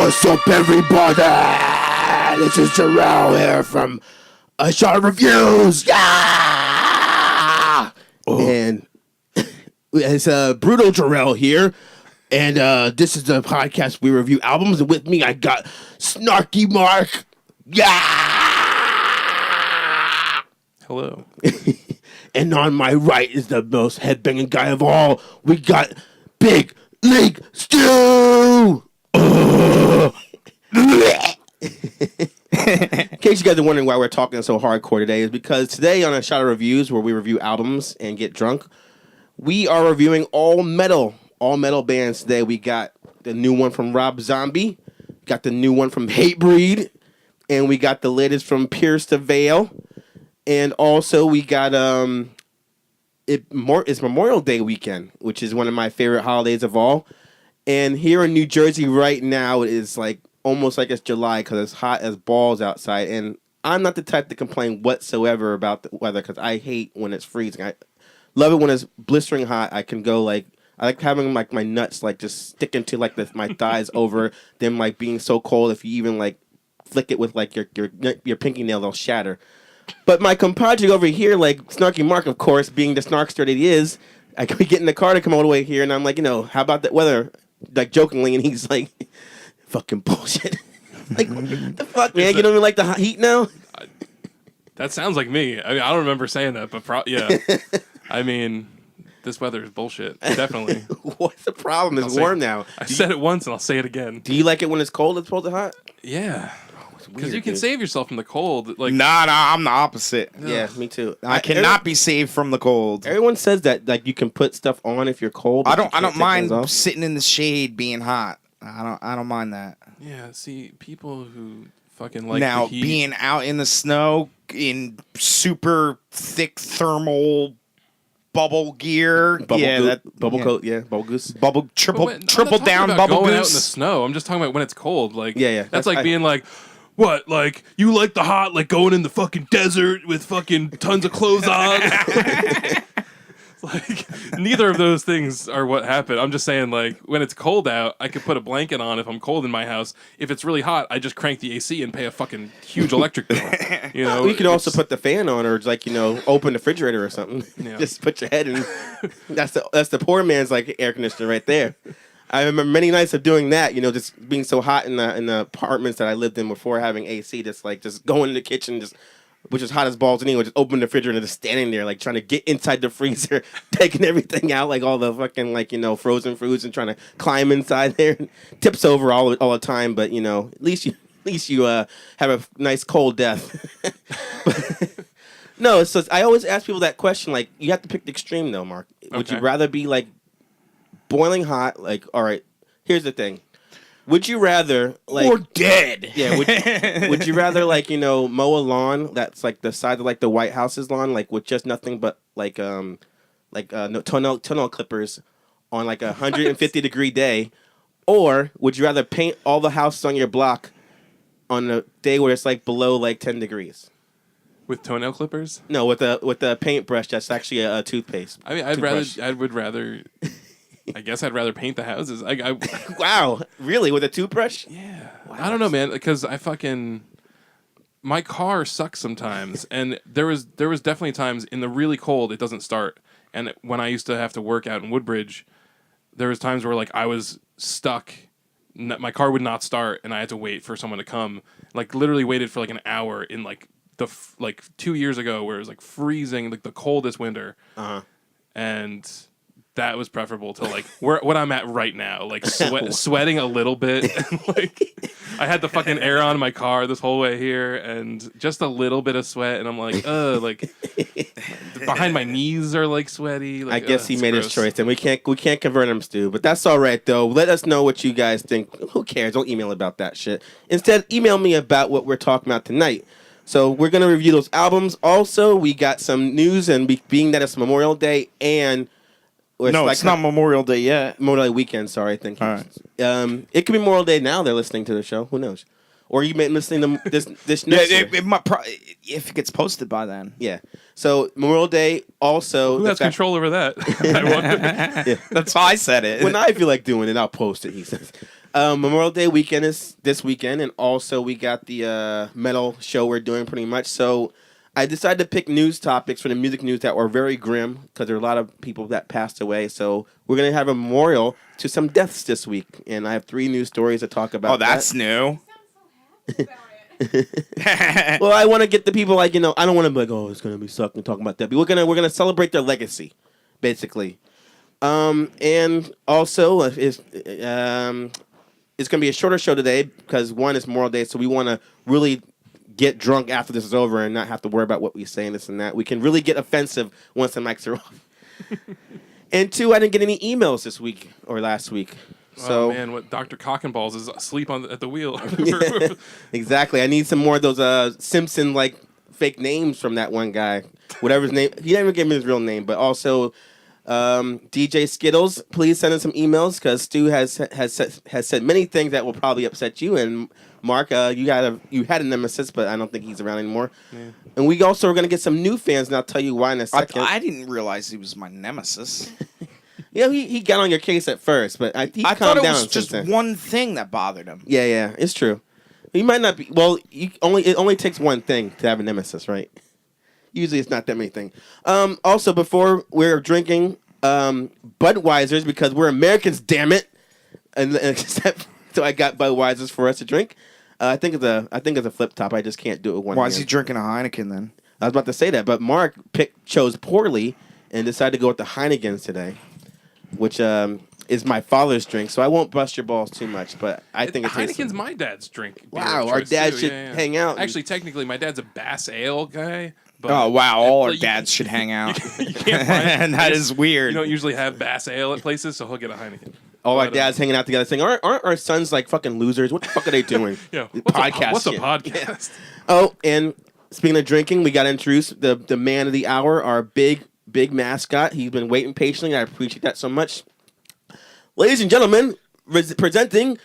What's up, everybody? This is Jarrell here from A Shot of Reviews. Yeah! And it's Brutal Jarrell here. And this is the podcast we review albums. And with me, I got Snarky Mark. Yeah! Hello. And on my right is the most headbanging guy of all. We got Big League Stew. In case you guys are wondering why we're talking so hardcore today, is because today on A Shot of Reviews, where we review albums and get drunk, we are reviewing all metal bands today. We got the new one from Rob Zombie, got the new one from Hatebreed, and we got the latest from Pierce the Veil, and also we got it's Memorial Day weekend, which is one of my favorite holidays of all. And here in New Jersey right now, it is like almost like it's July because it's hot as balls outside. And I'm not the type to complain whatsoever about the weather because I hate when it's freezing. I love it when it's blistering hot. I can go like, I like having like my nuts like just sticking to like my thighs over them like being so cold. If you even like flick it with like your pinky nail, they'll shatter. But my compadre over here, like Snarky Mark, of course, being the snarkster that he is, I could get in the car to come all the way here, and I'm like, how about that weather? Like jokingly, and he's like, fucking bullshit. Like, what the fuck, man? You don't even like the heat now? That sounds like me. I mean, I don't remember saying that, but yeah. I mean, this weather is bullshit. Definitely. What's the problem? It's warm now. I said it once, and I'll say it again. Do you like it when it's cold as opposed to hot? Yeah. Because you can save yourself from the cold. Like, Nah, I'm the opposite. Yeah, me too. I cannot be saved from the cold. Everyone says that like you can put stuff on if you're cold. I don't mind sitting in the shade being hot. I don't mind that. Yeah, see, people who fucking like now the heat, being out in the snow in super thick thermal bubble gear, bubble coat, bubble goose, triple I'm not down about bubble going goose. out in the snow. I'm just talking about when it's cold. Like, yeah. That's like being like, what? Like, you like the hot, like going in the fucking desert with fucking tons of clothes on? Like, neither of those things are what happened. I'm just saying, like, when it's cold out, I could put a blanket on if I'm cold in my house. If it's really hot, I just crank the AC and pay a fucking huge electric bill. You know, you can also put the fan on, or like open the refrigerator or something. Yeah. Just put your head in. That's the poor man's like air conditioner right there. I remember many nights of doing that. Just being so hot in the apartments that I lived in before having AC. Just going in the kitchen, which is hot as balls anyway. Just open the refrigerator and just standing there, like trying to get inside the freezer, taking everything out, like all the fucking frozen foods, and trying to climb inside there. Tips over all the time, but at least you have a nice cold death. But, no, so I always ask people that question. Like, you have to pick the extreme though, Mark. Would you rather be like boiling hot? Like, all right, here's the thing. Would you rather or dead? Yeah. Would you rather mow a lawn that's like the size of like the White House's lawn, like with just nothing but toenail clippers on like 150-degree day, or would you rather paint all the houses on your block on a day where it's like below like 10 degrees? With toenail clippers? No, with a paintbrush that's actually a toothpaste. I mean, I would rather. I guess I'd rather paint the houses. Wow, really? With a toothbrush? Yeah. Wow. I don't know, man, because my car sucks sometimes, and there was definitely times in the really cold it doesn't start. And when I used to have to work out in Woodbridge, there was times where like I was stuck, my car would not start, and I had to wait for someone to come. Like literally waited for like an hour in like 2 years ago, where it was like freezing, like the coldest winter, and that was preferable to like what I'm at right now, like sweating a little bit. And, like I had the fucking air on in my car this whole way here, and just a little bit of sweat, and I'm like, like behind my knees are like sweaty. Like, I guess he made his choice, and we can't convert him, Stu. But that's all right though. Let us know what you guys think. Who cares? Don't email about that shit. Instead, email me about what we're talking about tonight. So we're gonna review those albums. Also, we got some news, and being that it's Memorial Day and it's not Memorial Day yet. Memorial Day weekend, sorry. Thank you. All right. It could be Memorial Day now. They're listening to the show. Who knows? Or you may be listening to this next year. It might if it gets posted by then. Yeah. So Memorial Day also. Who has control over that? Yeah. That's how I said it. When I feel like doing it, I'll post it, he says. Memorial Day weekend is this weekend, and also we got the metal show we're doing pretty much. So I decided to pick news topics for the music news that were very grim because there are a lot of people that passed away. So we're going to have a memorial to some deaths this week, and I have 3 news stories to talk about. Oh, that's new. Well, I want to get the people like, I don't want to be like, oh, it's going to be sucking talking about that. But we're gonna celebrate their legacy, basically. And also it's going to be a shorter show today because one is Memorial Day, so we want to really get drunk after this is over and not have to worry about what we say and this and that. We can really get offensive once the mics are off. And 2, I didn't get any emails this week or last week. So, oh man, what Dr. Cockenballs is asleep at the wheel. Yeah, exactly. I need some more of those Simpson like fake names from that one guy. Whatever his name. He never gave me his real name, but also DJ Skittles, please send us some emails because Stu has said many things that will probably upset you. And Mark, you had a nemesis, but I don't think he's around anymore. Yeah. And we also are going to get some new fans, and I'll tell you why in a second. I didn't realize he was my nemesis. Yeah, he got on your case at first, but I thought it was just one thing that bothered him. Yeah, it's true. He might not be. Well, it only takes one thing to have a nemesis, right? Usually it's not that many things. Also, before we're drinking Budweisers because we're Americans, damn it. And except so I got Budweisers for us to drink. I think it's a flip top. I just can't do it with one. Why is he drinking a Heineken then? I was about to say that, but Mark chose poorly and decided to go with the Heinekens today, which is my father's drink. So I won't bust your balls too much, but I think it tastes. Heineken's my dad's drink. Wow, our dad should hang out. Actually, technically, my dad's a Bass Ale guy. But oh wow! All our dads should hang out. You can't find and that is weird. You don't usually have Bass Ale at places, so he'll get a Heineken. All our dads hanging out together saying, aren't our sons like fucking losers? What the fuck are they doing? Yeah, podcast. What's a podcast? Yeah. Oh, and speaking of drinking, we got to introduce the man of the hour, our big mascot. He's been waiting patiently. I appreciate that so much. Ladies and gentlemen, presenting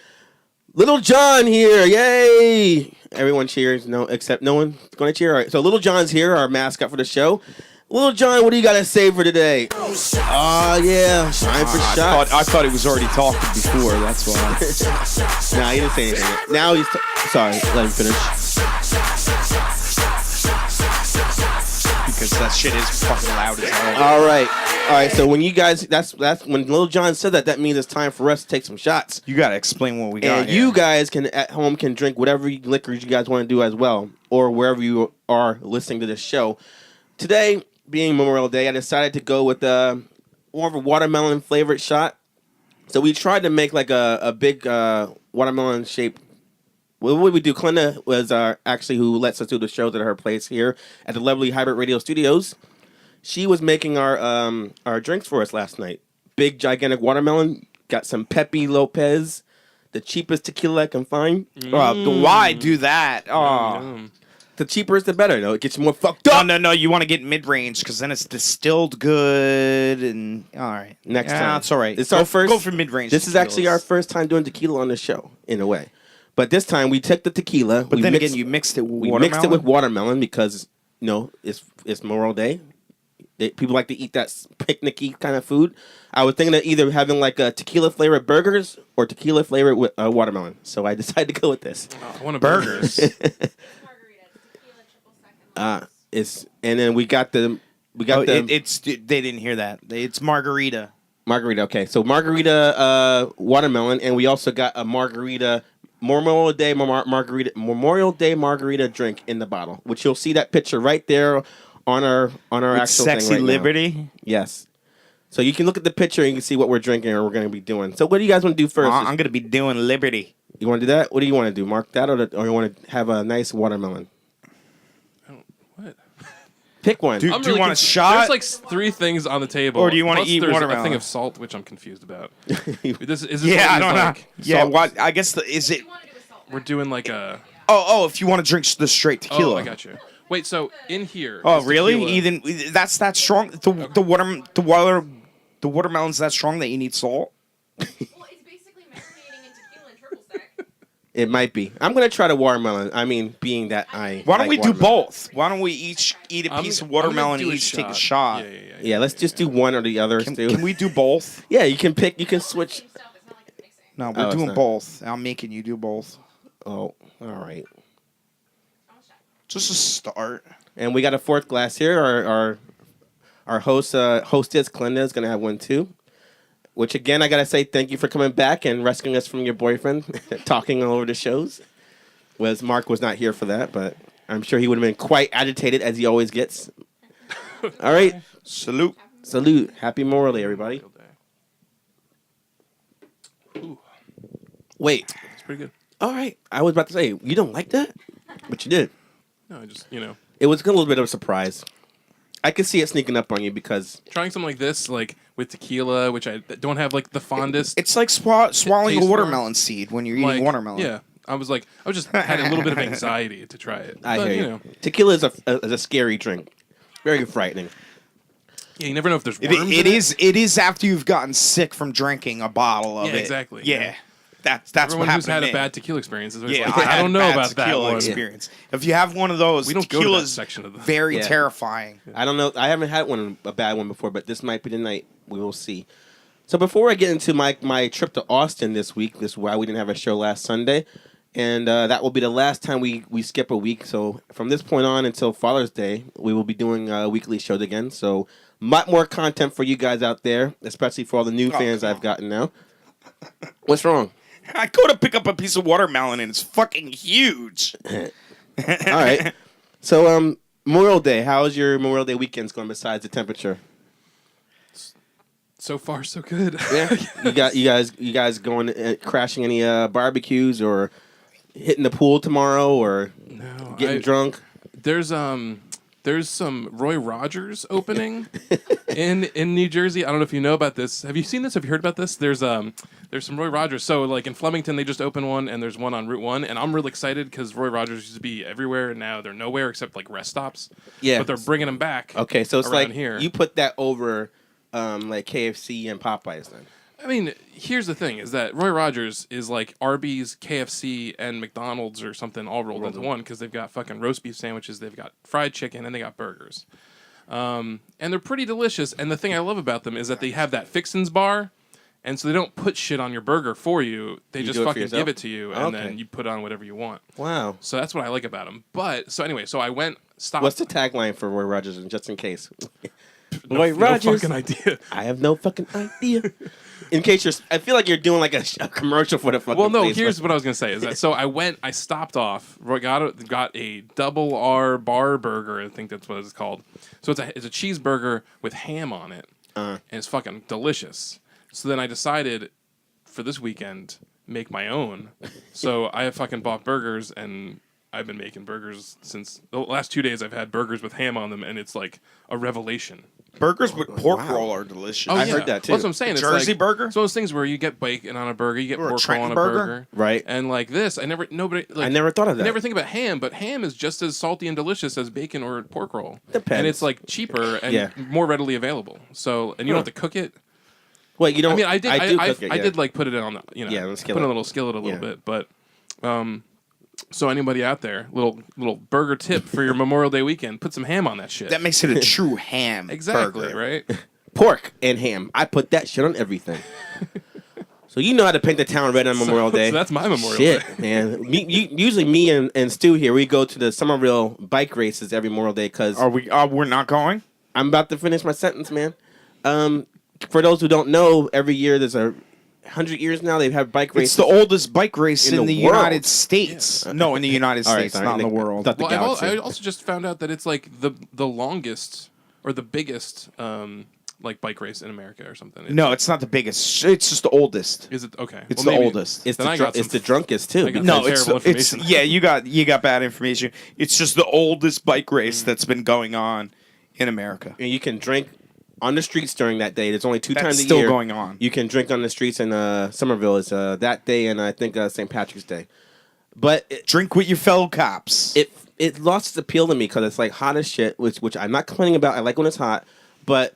Little John here. Yay! Everyone cheers. No, except no one's going to cheer. All right, so Little John's here, our mascot for the show. Little John, what do you got to say for today? Oh, yeah. Time for shots. I thought he was already talking before. That's why. Nah, he didn't say anything. Now he's... Sorry, let him finish. Because that shit is fucking loud as hell. All right. So when you guys... That's when Little John said that means it's time for us to take some shots. You got to explain what we got And here. you guys at home can drink whatever liquors you guys want to do as well, or wherever you are listening to this show. Today, being Memorial Day, I decided to go with more of a watermelon flavored shot. So we tried to make like a big watermelon shape. What would we do? Clinda was actually who lets us do the shows at her place here at the lovely Hybrid Radio Studios. She was making our drinks for us last night. Big gigantic watermelon. Got some Pepe Lopez, the cheapest tequila I can find. Why do that? Oh. The cheaper is the better, though. It gets you more fucked up. No. You want to get mid-range because then it's distilled good and all right. Next time, it's all right. It's our first. Go for mid-range. This is actually our first time doing tequila on the show, in a way. But this time we took the tequila. But then again, you mixed it with watermelon. We mixed it with watermelon because it's Memorial Day. People like to eat that picnicky kind of food. I was thinking of either having like a tequila flavored burgers or tequila flavored with watermelon. So I decided to go with this. I want a burgers. And then we got they didn't hear that. It's margarita. Margarita, okay. So margarita watermelon, and we also got a margarita Memorial Day margarita drink in the bottle, which you'll see that picture right there on our actual Sexy thing right Liberty. Now. Yes. So you can look at the picture and you can see what we're drinking or we're going to be doing. So what do you guys want to do first? I'm going to be doing Liberty. You want to do that? What do you want to do? Mark that or you want to have a nice watermelon? What? Pick one. Do you want a shot? There's like 3 things on the table. Or do you want to eat there's watermelon? a thing of salt, which I'm confused about. Is this I don't know. Yeah, salt? what? I guess is it? We're doing like a... Oh, if you want to drink the straight tequila. Oh, I got you. Wait, so in here... Oh, really? Tequila. Even that's that strong? The watermelon's that strong that you need salt? Well, it's basically marinating in tequila and triple sec. It might be. I'm going to try the watermelon. I mean, being that I Why don't like we do watermelon. both? Why don't we each eat a piece of watermelon and each take a shot? Yeah, let's just do one or the other, Stu. Can we do both? Yeah, you can pick. You can switch. It's not like it's mixing. No, we're it's doing not. both. I'm making you do both. Oh, all right. Just a start. And we got a fourth glass here. Our hostess Glenda is gonna have one too. Which again, I gotta say thank you for coming back and rescuing us from your boyfriend, talking all over the shows. Mark was not here for that, but I'm sure he would have been quite agitated as he always gets. All right, Salute. salute, happy Memorial Day, everybody. Ooh, Wait, it's pretty good. all right, I was about to say you don't like that, but you did. No, I just It was a little bit of a surprise. I could see it sneaking up on you because trying something like this, like with tequila, which I don't have like the fondest. It's like swallowing a tastes watermelon seed when you're eating like, watermelon. Yeah, I was just had a little bit of anxiety to try it. I But, hear you you. know, Tequila is a scary drink, very frightening. yeah, you never know if there's It, worms. it in is. It is after you've gotten sick from drinking a bottle of Yeah, it. exactly, Yeah, yeah. that's Everyone what who's happened had to a me. bad tequila experience is always Yeah, like, I had don't know bad about that tequila one. experience. If you have one of those, We don't go to that tequila's section of the. very Yeah. terrifying. I don't know. I haven't had a bad one before, but this might be the night. We will see. So before I get into my trip to Austin this week, this is why we didn't have a show last Sunday, and that will be the last time we skip a week. So from this point on until Father's Day, we will be doing weekly shows again. So much more content for you guys out there, especially for all the new fans come I've on. gotten now. What's wrong? I go to pick up a piece of watermelon and it's fucking huge. All right. So Memorial Day. How's your Memorial Day weekends going besides the temperature? So far, so good. Yeah, you guys going crashing any barbecues or hitting the pool tomorrow or No, getting drunk? There's some Roy Rogers opening in New Jersey. I don't know if you know about this. Have you seen this? Have you heard about this? There's some Roy Rogers. So like in Flemington, they just opened one, and there's one on Route 1, and I'm really excited because Roy Rogers used to be everywhere, and now they're nowhere except like rest stops. Yeah, but they're bringing them back. okay. So it's around like here. you put that over like KFC and Popeyes then. I mean, here's the thing: is that Roy Rogers is like Arby's, KFC, and McDonald's or something all rolled into one because they've got fucking roast beef sandwiches, they've got fried chicken, and they got burgers, and they're pretty delicious. And the thing I love about them is that they have that fixins bar, and so they don't put shit on your burger for you; they You just do it for fucking yourself? give it to you, and Okay. then you put on whatever you want. Wow. So that's what I like about them. But so anyway, so I went stopped. What's the tagline for Roy Rogers? Just in case. no, Roy no Rogers. fucking idea. I have no fucking idea. In case I feel like you're doing like a commercial for the fucking. Well, no. place, Here's but- what I was gonna say: is that so I stopped off. Got a double R bar burger. I think that's what it's called. So it's a cheeseburger with ham on it, and it's fucking delicious. So then I decided for this weekend make my own. So I have fucking bought burgers, and I've been making burgers since the last 2 days. I've had burgers with ham on them, and it's like a revelation. Burgers with pork Wow. roll are delicious. I heard that, too. Well, that's what I'm saying. It's Jersey like, burger? It's one of those things where you get bacon on a burger, you get Or a pork roll Trenton on a burger? burger, Right. And like this, I never thought of that. I never think about ham, but ham is just as salty and delicious as bacon or pork roll. Depends. And it's like cheaper and Yeah. more readily available. So and you don't have to cook it. Wait, you don't. I mean, I did. I do I cook it, yeah. did like put it on the Yeah, on the put skillet. it on a little skillet a little Yeah. bit, but so anybody out there, little burger tip for your Memorial Day weekend, put some ham on that shit. That makes it a true ham exactly burger. right. pork and ham. I put that shit on everything. So you know how to paint the town red on Memorial Day. So that's my Memorial Shit, Day. man. Usually me and Stu here, we go to the Somerville bike races every Memorial Day because Are we? We're not going. I'm about to finish my sentence, man. For those who don't know, every year there's 100 years now they've had bike races. It's the oldest bike race In in the the world. United States. No, in the United All right, States, sorry, not in the Nick. world. Thought the Well, galaxy. I also just found out that it's like the longest or the biggest like bike race in America or something. No, it's not the biggest. It's just the oldest. Is it okay? It's Well, the maybe- oldest. It's Then I got it's some- the drunkest too. I got because- No, terrible it's information. yeah. You got bad information. It's just the oldest bike race that's been going on in America. and you can drink on the streets during that day. There's only two That's times a still year going on. You can drink on the streets in Somerville. It's that day and I think St. Patrick's Day. But Drink with your fellow cops. it lost its appeal to me because it's like hot as shit, which I'm not complaining about. I like when it's hot, but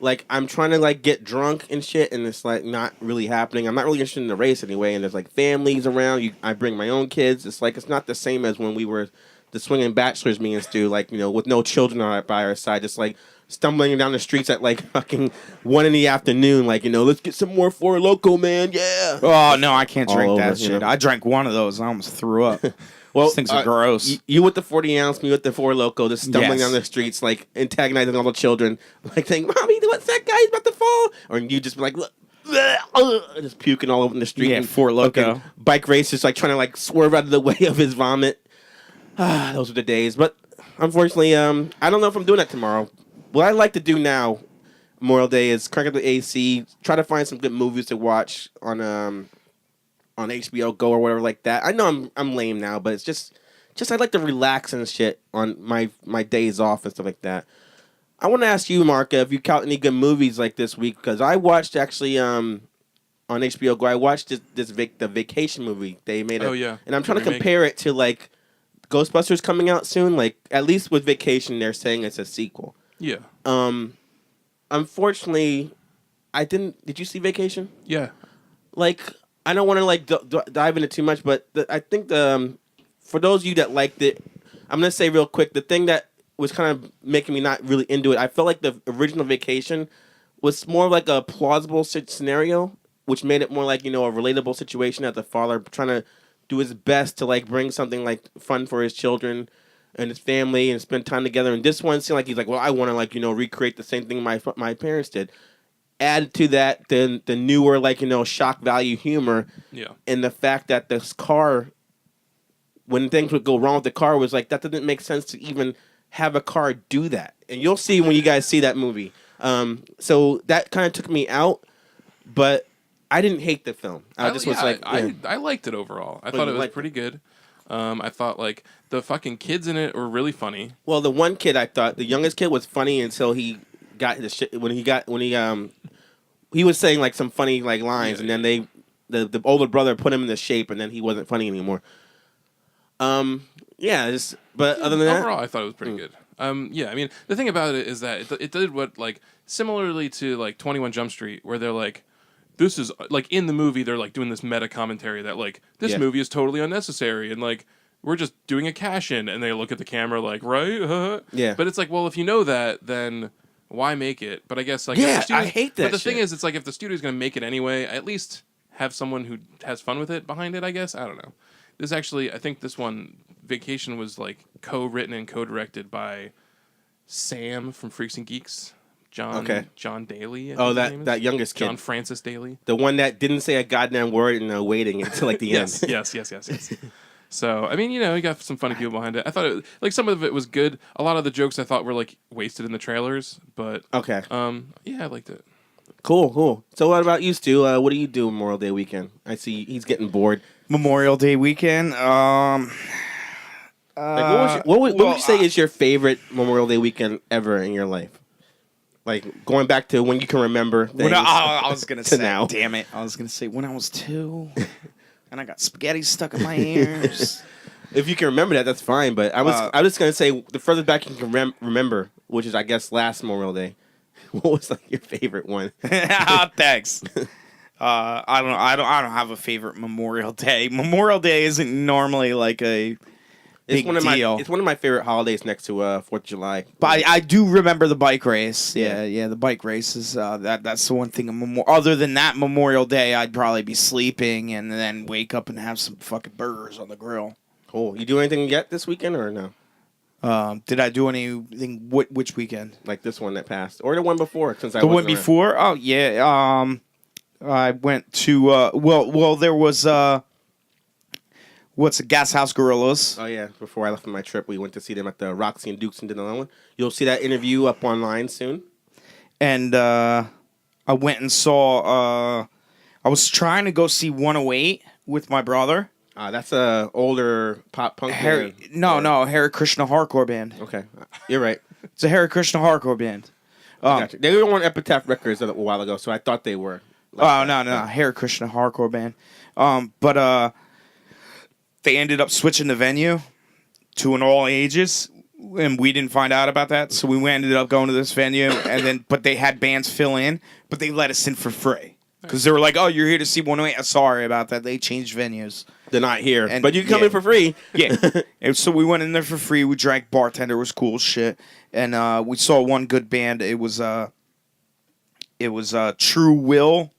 like I'm trying to like get drunk and shit, and it's like not really happening. I'm not really interested in the race anyway. And there's like families around. I bring my own kids. It's like it's not the same as when we were the swinging bachelors, me and Stu. Like with no children by our side, just like stumbling down the streets at like fucking 1 in the afternoon, like, let's get some more Four Loko, man. Yeah. Oh no, I can't All drink over, that you shit. know. I drank one of those. I almost threw up. Well, Those things are gross. You with the 40 ounce, me with the Four Loko, just stumbling Yes. down the streets, like antagonizing all the children, like saying, "Mommy, what's that guy? He's about to fall." Or you just be like, "Look," just puking all over in the street. Yeah, and Four Loko. fucking bike racers like trying to like swerve out of the way of his vomit. Those were the days. But unfortunately, I don't know if I'm doing that tomorrow. What I like to do now, Memorial Day, is crank up the AC, try to find some good movies to watch on HBO Go or whatever like that. I know I'm lame now, but it's just I like to relax and shit on my days off and stuff like that. I want to ask you, Mark, if you count any good movies like this week, because I watched actually on HBO Go. I watched the Vacation movie they made. Oh, yeah. And I'm trying to The remake. compare it to like Ghostbusters coming out soon. Like at least with Vacation, they're saying it's a sequel. Yeah. Unfortunately, I didn't. Did you see Vacation? Yeah. Like, I don't want to like dive into too much, but I think for those of you that liked it, I'm gonna say real quick the thing that was kind of making me not really into it. I felt like the original Vacation was more like a plausible scenario, which made it more like a relatable situation as a father trying to do his best to like bring something like fun for his children and his family and spend time together. And this one seemed like he's like, well, I want to like recreate the same thing my parents did. Added to that, the newer like shock value humor, Yeah. and the fact that this car, when things would go wrong with the car, was like that didn't make sense to even have a car do that. And you'll see when you guys see that movie. So that kind of took me out, but I didn't hate the film. I just was like, I liked it overall. I thought you it was liked pretty good. I thought like the fucking kids in it were really funny. well, the one kid I thought the youngest kid was funny until he got the shit when he was saying like some funny like lines, and then the older brother put him in the shape, and then he wasn't funny anymore. But other than that, Overall, I thought it was pretty good. Yeah, I mean, the thing about it is that it did what, like, similarly to, like, 21 Jump Street, where they're like, this is, like, in the movie, they're, like, doing this meta commentary that, like, this movie is totally unnecessary, and, like, we're just doing a cash-in, and they look at the camera like, right? Yeah. But it's like, well, if you know that, then why make it? But I guess, like, Yeah, if the studio, I hate that But the thing shit. is, it's like, if the studio's going to make it anyway, at least have someone who has fun with it behind it, I guess. I don't know. This actually, I think this one, Vacation, was, like, co-written and co-directed by Sam from Freaks and Geeks. John Daly. I think his name is. that youngest kid, John Francis Daly. the one that didn't say a goddamn word and waiting until like the Yes, end. yes. So, I mean, you got some funny people behind it. I thought it, like, some of it was good. A lot of the jokes I thought were, like, wasted in the trailers, but Okay. yeah, I liked it. Cool. So what about you, Stu? What do you do Memorial Day weekend? I see he's getting bored. Memorial Day weekend. Like, what would you say is your favorite Memorial Day weekend ever in your life? Like going back to when you can remember things. I was gonna to say, now. damn it! I was gonna say when I was 2, and I got spaghetti stuck in my ears. If you can remember that, that's fine. But I was just gonna say the furthest back you can remember, which is I guess last Memorial Day. What was like your favorite one? Thanks. I don't have a favorite Memorial Day. Memorial Day isn't normally like a big deal. It's one of my favorite holidays next to 4th of July. But I do remember the bike race. Yeah, the bike race is that's the one thing. Other than that, Memorial Day, I'd probably be sleeping and then wake up and have some fucking burgers on the grill. Cool. You do anything yet this weekend or no? Did I do anything? Which weekend? Like this one that passed, or the one before? Since I The one wasn't around. before? Oh yeah. I went to well there was what's the Gas House Gorillas. Oh yeah, before I left on my trip, we went to see them at the Roxy and Dukes and did another one. You'll see that interview up online soon. And I went and saw. I was trying to go see 108 with my brother. That's a older pop punk band. No, Hare Krishna hardcore band. Okay, you're right. It's a Hare Krishna hardcore band. Gotcha. They were on Epitaph Records a while ago, so I thought they were. No, Hare Krishna hardcore band. But they ended up switching the venue to an all ages, and we didn't find out about that. So we ended up going to this venue, but they had bands fill in, but they let us in for free because they were like, "Oh, you're here to see 108." Sorry about that. They changed venues. They're not here, And- but you can come yeah. in for free. Yeah. And so we went in there for free. We drank. Bartender was cool as shit. And we saw one good band. It was True Will.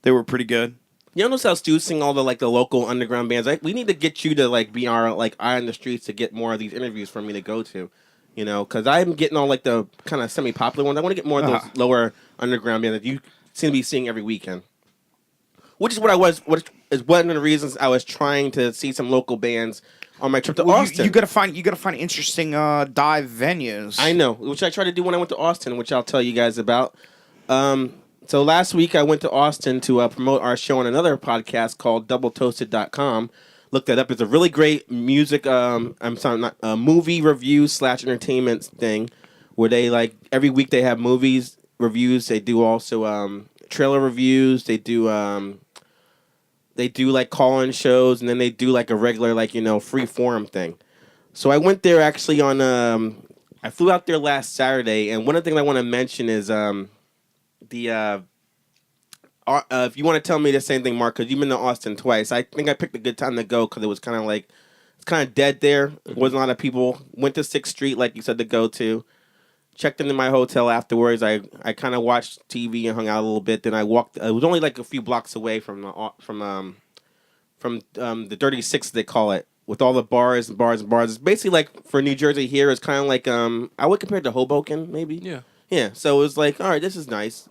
They were pretty good. You notice how Stu's sing all the local underground bands? We need to get you to be our eye on the streets to get more of these interviews for me to go to, because I'm getting all the kind of semi-popular ones. I want to get more of those lower underground bands that you seem to be seeing every weekend. Which is which is one of the reasons I was trying to see some local bands on my trip to Austin. You gotta find interesting dive venues. I know, which I tried to do when I went to Austin, which I'll tell you guys about. So last week I went to Austin to promote our show on another podcast called doubletoasted.com. Look that up. It's a really great music, movie review / entertainment thing where they every week they have movies reviews. They do also trailer reviews. They do call-in shows, and then they do a regular free forum thing. So I went there actually on I flew out there last Saturday, and one of the things I want to mention is if you want to tell me the same thing, Mark, because you've been to Austin twice, I think I picked a good time to go because it was kind of it's kind of dead there. There wasn't a lot of people. Went to 6th Street, like you said, to go to. Checked into my hotel afterwards. I kind of watched TV and hung out a little bit. Then I walked. It was only a few blocks away from the Dirty Six, they call it, with all the bars and bars and bars. It's basically for New Jersey here. It's kind of I would compare it to Hoboken, maybe. Yeah. Yeah. So it was all right, this is nice.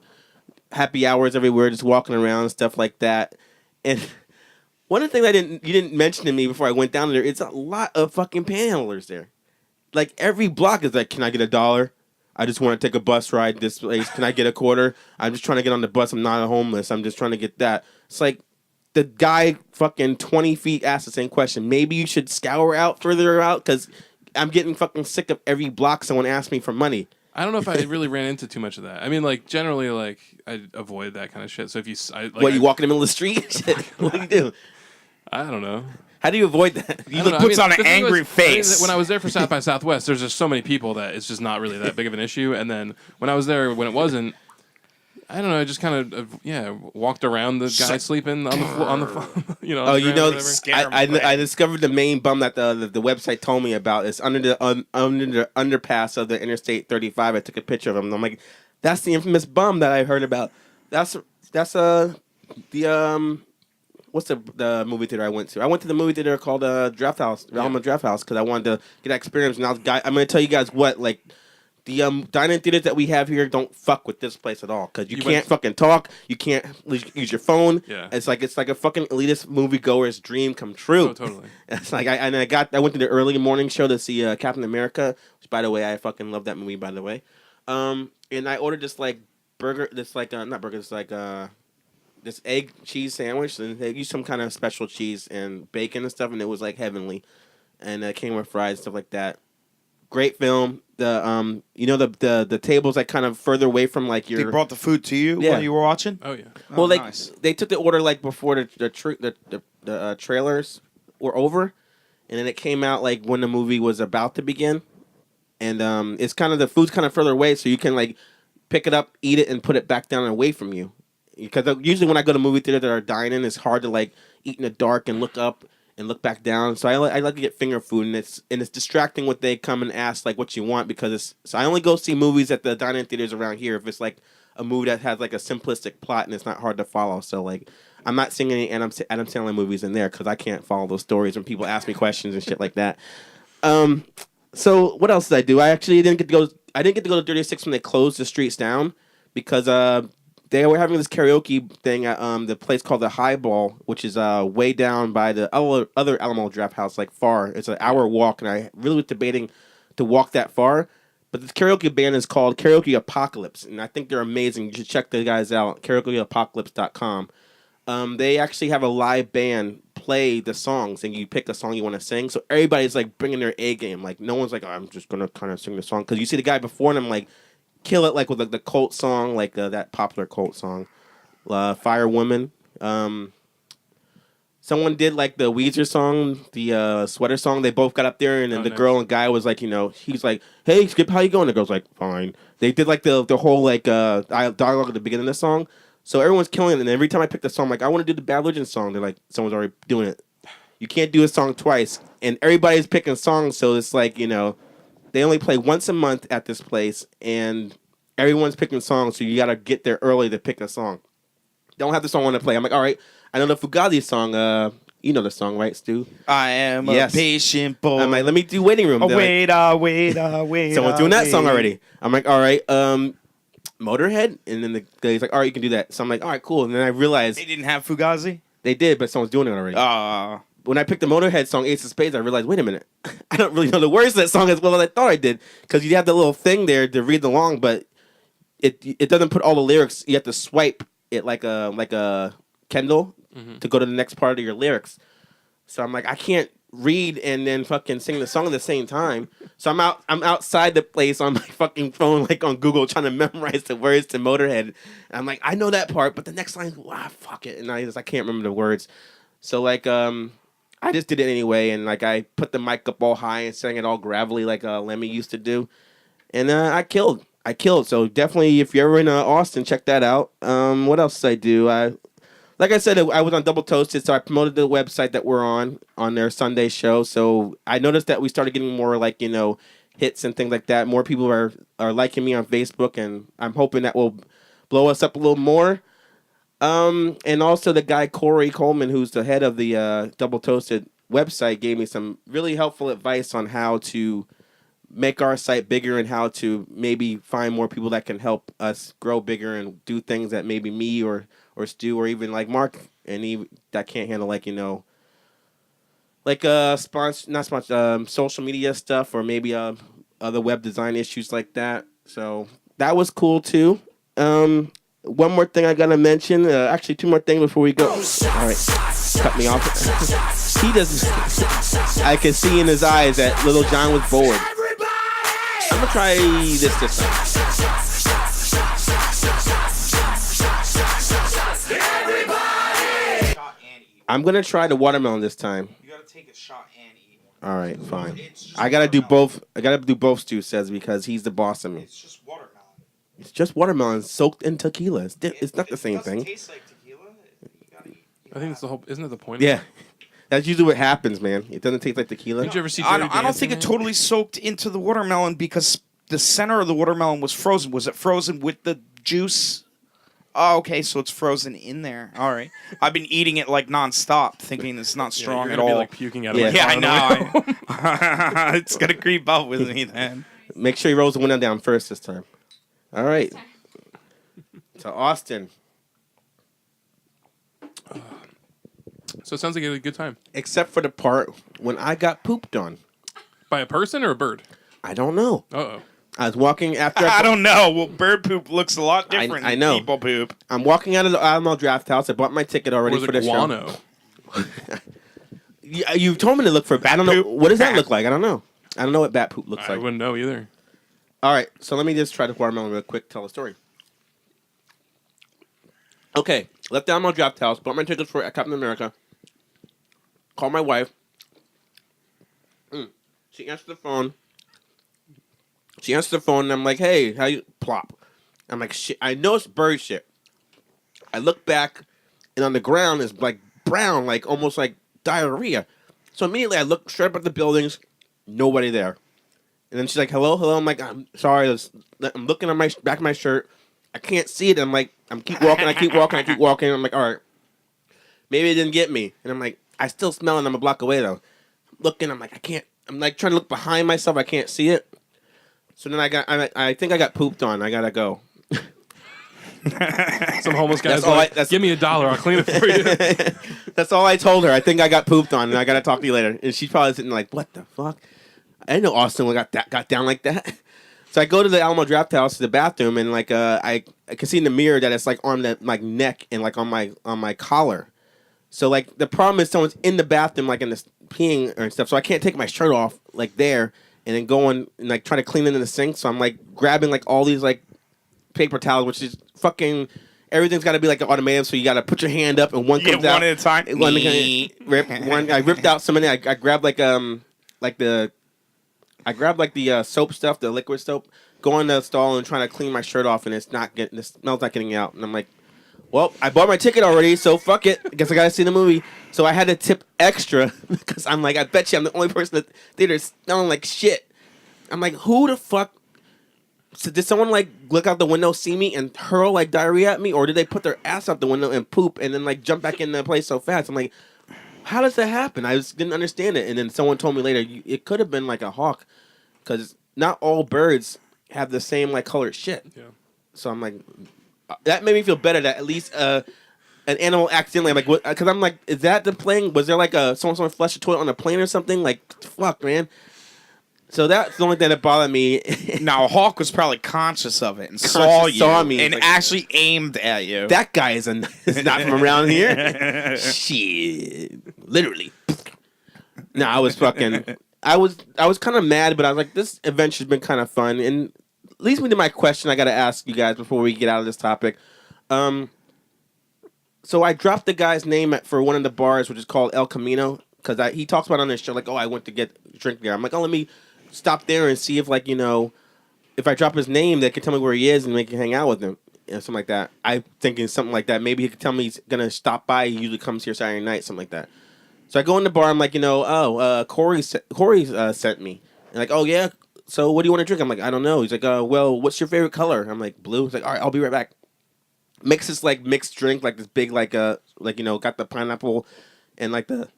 Happy hours everywhere, just walking around and stuff like that. And one of the things you didn't mention to me before I went down there, it's a lot of fucking panhandlers there. Every block is can I get $1? I just want to take a bus ride this place. Can I get a quarter? I'm just trying to get on the bus. I'm not homeless. I'm just trying to get that. It's the guy fucking 20 feet asked the same question. Maybe you should scour out further out because I'm getting fucking sick of every block someone asks me for money. I don't know if I really ran into too much of that. I mean, generally, I avoid that kind of shit. So if you, you walk in the middle of the street? What do you do? I don't know. How do you avoid that? He puts on an angry face. When I was there for South by Southwest, there's just so many people that it's just not really that big of an issue. And then when I was there, when it wasn't, I don't know. I just kind of walked around the guy sleeping on the floor, on the I discovered the main bum that the website told me about is under the underpass of the Interstate 35. I took a picture of him. And I'm like, that's the infamous bum that I heard about. That's what's the movie theater I went to? I went to the movie theater called Draft House, Alamo Draft House, because I wanted to get that experience. And I'm going to tell you guys what the dining theaters that we have here don't fuck with this place at all because you can't fucking talk. You can't use your phone. Yeah. It's like a fucking elitist moviegoer's dream come true. Oh, totally. It's I went to the early morning show to see Captain America, which by the way I fucking love that movie by the way. And I ordered this burger, not burger, this egg cheese sandwich, and they used some kind of special cheese and bacon and stuff, and it was heavenly, and it came with fries and stuff like that. Great film. The tables kind of further away from your. They brought the food to you while you were watching. Oh yeah. Well, nice. They took the order before the trailers were over, and then it came out when the movie was about to begin, and it's kind of the food's kind of further away, so you can pick it up, eat it, and put it back down and away from you. Because usually when I go to movie theater that are dining, it's hard to eat in the dark and look up and look back down. So I like to get finger food, and it's distracting when they come and ask what you want because so I only go see movies at the dining theaters around here if it's a movie that has a simplistic plot and it's not hard to follow. So I'm not seeing any Adam Sandler movies in there because I can't follow those stories when people ask me questions and shit like that. So what else did I do? I actually didn't get to go. I didn't get to go to 36 when they closed the streets down because they were having this karaoke thing at the place called the Highball, which is way down by the other Alamo Draft House, far. It's an hour walk, and I really was debating to walk that far. But this karaoke band is called Karaoke Apocalypse, and I think they're amazing. You should check the guys out, karaokeapocalypse.com. They actually have a live band play the songs, and you pick the song you want to sing. So everybody's bringing their A game. No one's oh, I'm just gonna kind of sing the song because you see the guy before them kill it with the cult song, that popular cult song, Fire Woman. Someone did the Weezer song, the sweater song. They both got up there, and then the girl and guy was he's hey Skip, how you going? The girl's fine. They did the whole dialogue at the beginning of the song. So everyone's killing it, and every time I pick the song, I want to do the Bad Religion song. They're someone's already doing it. you can't do a song twice, and everybody's picking songs, so it's like they only play once a month at this place, and everyone's picking songs, so you gotta get there early to pick a song. Don't have the song I want to play. I'm like, all right, I know the Fugazi song. You know the song, right, Stu? I am a patient boy. I'm like, let me do Waiting Room. Wait. Someone's doing that song already. I'm like, all right, Motorhead, and then the guy's like, all right, you can do that. So I'm like, all right, cool. And then I realized They didn't have Fugazi? they did, but someone's doing it already. When I picked the Motorhead song Ace of Spades, I realized, wait a minute, I don't really know the words to that song as well as I thought I did, because you have the little thing there to read along, but it doesn't put all the lyrics. You have to swipe it like a Kindle to go to the next part of your lyrics. So I'm like, I can't read and then fucking sing the song at the same time. So I'm outside the place on my fucking phone, like on Google, trying to memorize the words to Motorhead. And I'm like, I know that part, but the next line, fuck it, and I can't remember the words. So like I just did it anyway, and like I put the mic up all high and sang it all gravelly like Lemmy used to do, and I killed. So definitely, if you're ever in Austin, check that out. What else did I do? Like I said, I was on Double Toasted, so I promoted the website that we're on their Sunday show. So I noticed that we started getting more like hits and things like that. More people are liking me on Facebook, and I'm hoping that will blow us up a little more. And also the guy Corey Coleman, who's the head of the Double Toasted website, gave me some really helpful advice on how to make our site bigger and how to maybe find more people that can help us grow bigger and do things that maybe me or Stu or even like Mark and he that can't handle social media stuff or maybe other web design issues like that. So that was cool too. One more thing I gotta mention. Actually, two more things before we go. All right, cut me off. He doesn't. I can see in his eyes that Little John was bored. I'm gonna try this time. I'm gonna try the watermelon this time. You gotta take a shot and eat one. All right, fine. I gotta do both. Stu says because he's the boss of me. It's just watermelon. It's just watermelon soaked in tequila. It's not the same thing. It doesn't taste like tequila. I think it's the whole. Isn't it the point? Yeah, that's usually what happens, man. It doesn't taste like tequila. Did you ever see? I Dirty don't Dancing, think it man? totally soaked into the watermelon because the center of the watermelon was frozen. Was it frozen with the juice? Oh, okay, so it's frozen in there. All right. I've been eating it like nonstop, thinking it's not Yeah, strong you're at gonna all. be like puking out of Yeah. my Yeah, car I on the way know. It's gonna creep up with me then. Make sure he rolls the window down first this time. All right. To Austin. So it sounds like you had a good time. Except for the part when I got pooped on. By a person or a bird? I don't know. Uh-oh. I was walking after I don't know. Well, bird poop looks a lot different I than know. people poop. I'm walking out of the Alamo Draft House. I bought my ticket already Was for it the guano? show. You told me to look for bat. I don't know. poop. What does that look like? I don't know. I don't know what bat poop looks I like. wouldn't know either. All right, so let me just try to watermelon real quick. Tell a story. Okay, left the Alamo Draft House. Bought my tickets for Captain America. Called my wife. She answered the phone. And I'm like, hey, how you... Plop. I'm like, shit. I know it's bird shit. I look back, and on the ground is like brown, like almost like diarrhea. So immediately I look straight up at the buildings. Nobody there. And then she's like, hello? I'm like, I'm sorry. I'm looking at my back of my shirt. I can't see it. I'm like, I keep walking. I'm like, all right. Maybe it didn't get me. And I'm like, I still smell it. I'm a block away, though. Looking, I'm like, I can't. I'm like trying to look behind myself. I can't see it. So then I think I got pooped on. I gotta go. Some homeless guy's That's all like, that's- give me $1. I'll clean it for you. That's all I told her. I think I got pooped on, and I gotta talk to you later. And she's probably sitting like, what the fuck? I didn't know Austin got down like that. So I go to the Alamo Draft House to the bathroom, and like I can see in the mirror that it's like on the like neck and like on my collar. So like the problem is someone's in the bathroom like in this peeing and stuff. So I can't take my shirt off like there and then going and like trying to clean it in the sink. So I'm like grabbing like all these like paper towels, which is fucking everything's got to be like automated. So you got to put your hand up and one comes out one at a time. I ripped out some of it. I grabbed the soap stuff, the liquid soap, go in the stall and trying to clean my shirt off, and the smell's not getting out. And I'm like, well, I bought my ticket already, so fuck it. I guess I gotta see the movie. So I had to tip extra because I'm like, I bet you I'm the only person at the theater smelling like shit. I'm like, who the fuck? So did someone like look out the window, see me, and hurl like diarrhea at me, or did they put their ass out the window and poop and then like jump back in the place so fast? I'm like, how does that happen? I just didn't understand it. And then someone told me later, it could have been like a hawk, because not all birds have the same like colored shit. Yeah. So I'm like, that made me feel better that at least an animal accidentally, like, because I'm like, is that the plane? Was there like someone flushed a toilet on a plane or something? Like, fuck, man. So that's the only thing that bothered me. Now, a hawk was probably conscious of it and saw me and like, actually aimed at you. That guy is not from around here. Shit, literally. No, I was fucking. I was kind of mad, but I was like, this adventure's been kind of fun, and leads me to my question I got to ask you guys before we get out of this topic. So I dropped the guy's name for one of the bars, which is called El Camino, because he talks about it on this show, like, oh, I went to get a drink there. I'm like, oh, let me stop there and see if, like, you know, if I drop his name, they can tell me where he is and make me hang out with him, and something like that. I'm thinking something like that. Maybe he could tell me he's gonna stop by. He usually comes here Saturday night, something like that. So I go in the bar. I'm like, you know, Corey sent me. And like, oh yeah. So what do you want to drink? I'm like, I don't know. He's like, well, what's your favorite color? I'm like, blue. He's like, all right, I'll be right back. Makes this like mixed drink, like this big, like you know, got the pineapple and like the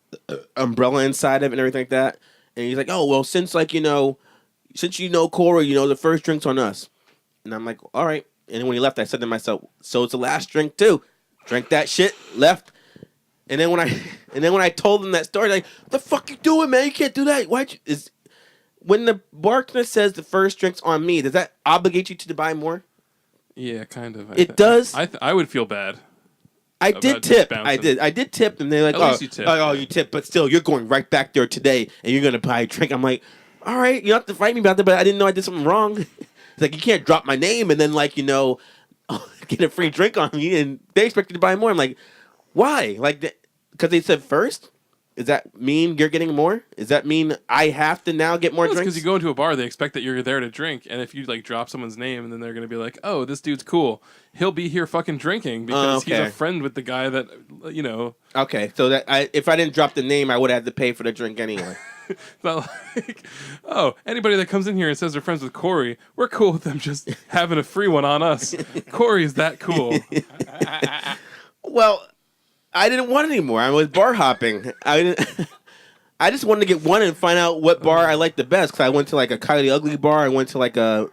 umbrella inside of it and everything like that. And he's like, oh well, since you know Corey, you know, the first drink's on us. And I'm like, all right. And then when he left, I said to myself, so it's the last drink too. Drank that shit, left. And then when I told him that story, like, what the fuck you doing, man? You can't do that. When the bartender says the first drink's on me, does that obligate you to buy more? Yeah, kind of. It does. I would feel bad. I did tip. I did tip, and they're like, At least you tipped. oh, you tip, but still, you're going right back there today, and you're gonna buy a drink. I'm like, all right, you don't have to fight me about that, but I didn't know I did something wrong. It's like, you can't drop my name and then, like, you know, get a free drink on me, and they expect you to buy more. I'm like, why? Like, because they said first. Does that mean you're getting more? Does that mean I have to now get more drinks? Because you go into a bar, they expect that you're there to drink, and if you like drop someone's name, and then they're gonna be like, "Oh, this dude's cool. He'll be here fucking drinking because he's a friend with the guy that you know." Okay, so that if I didn't drop the name, I would have to pay for the drink anyway. It's not like, oh, anybody that comes in here and says they're friends with Corey, we're cool with them just having a free one on us. Corey's that cool. Well, I didn't want it anymore. I was bar hopping. I just wanted to get one and find out what bar I liked the best. Because I went to like a Coyote Ugly bar. I went to like an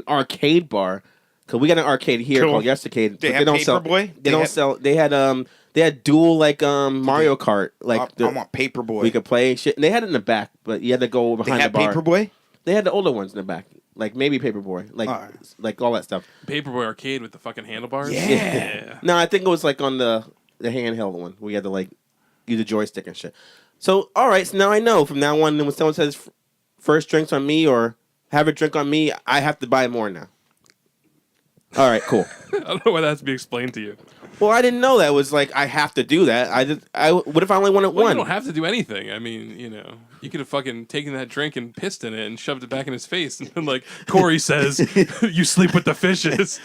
arcade bar. Because we got an arcade here called Yestercade. They had Paperboy? They don't sell. They had dual like Mario Kart. Like I want Paperboy. We could play shit. And they had it in the back, but you had to go behind the bar. Paperboy? They had the older ones in the back. Like maybe Paperboy. Like all that stuff. Paperboy arcade with the fucking handlebars? Yeah. No, I think it was like on the handheld one where you had to like use a joystick and shit. So, all right, so now I know from now on when someone says first drinks on me or have a drink on me, I have to buy more now. All right, cool. I don't know why that has to be explained to you. Well, I didn't know that was like I have to do that. What if I only wanted one? You don't have to do anything. I mean, you know, you could have fucking taken that drink and pissed in it and shoved it back in his face. And then, like, Corey says, you sleep with the fishes.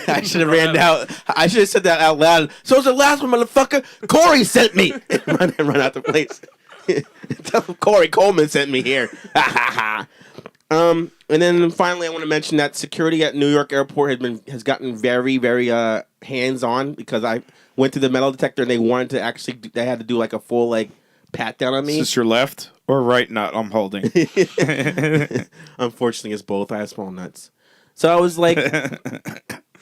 I should have ran out. I should have said that out loud. So it's the last one, motherfucker. Corey sent me. and run out the place. Tell him Corey Coleman sent me here. And then finally, I want to mention that security at New York Airport has gotten very, very hands-on because I went to the metal detector and they wanted to actually they had to do like a full like pat down on me. Is this your left or right nut I'm holding? Unfortunately, it's both. I have small nuts, so I was like,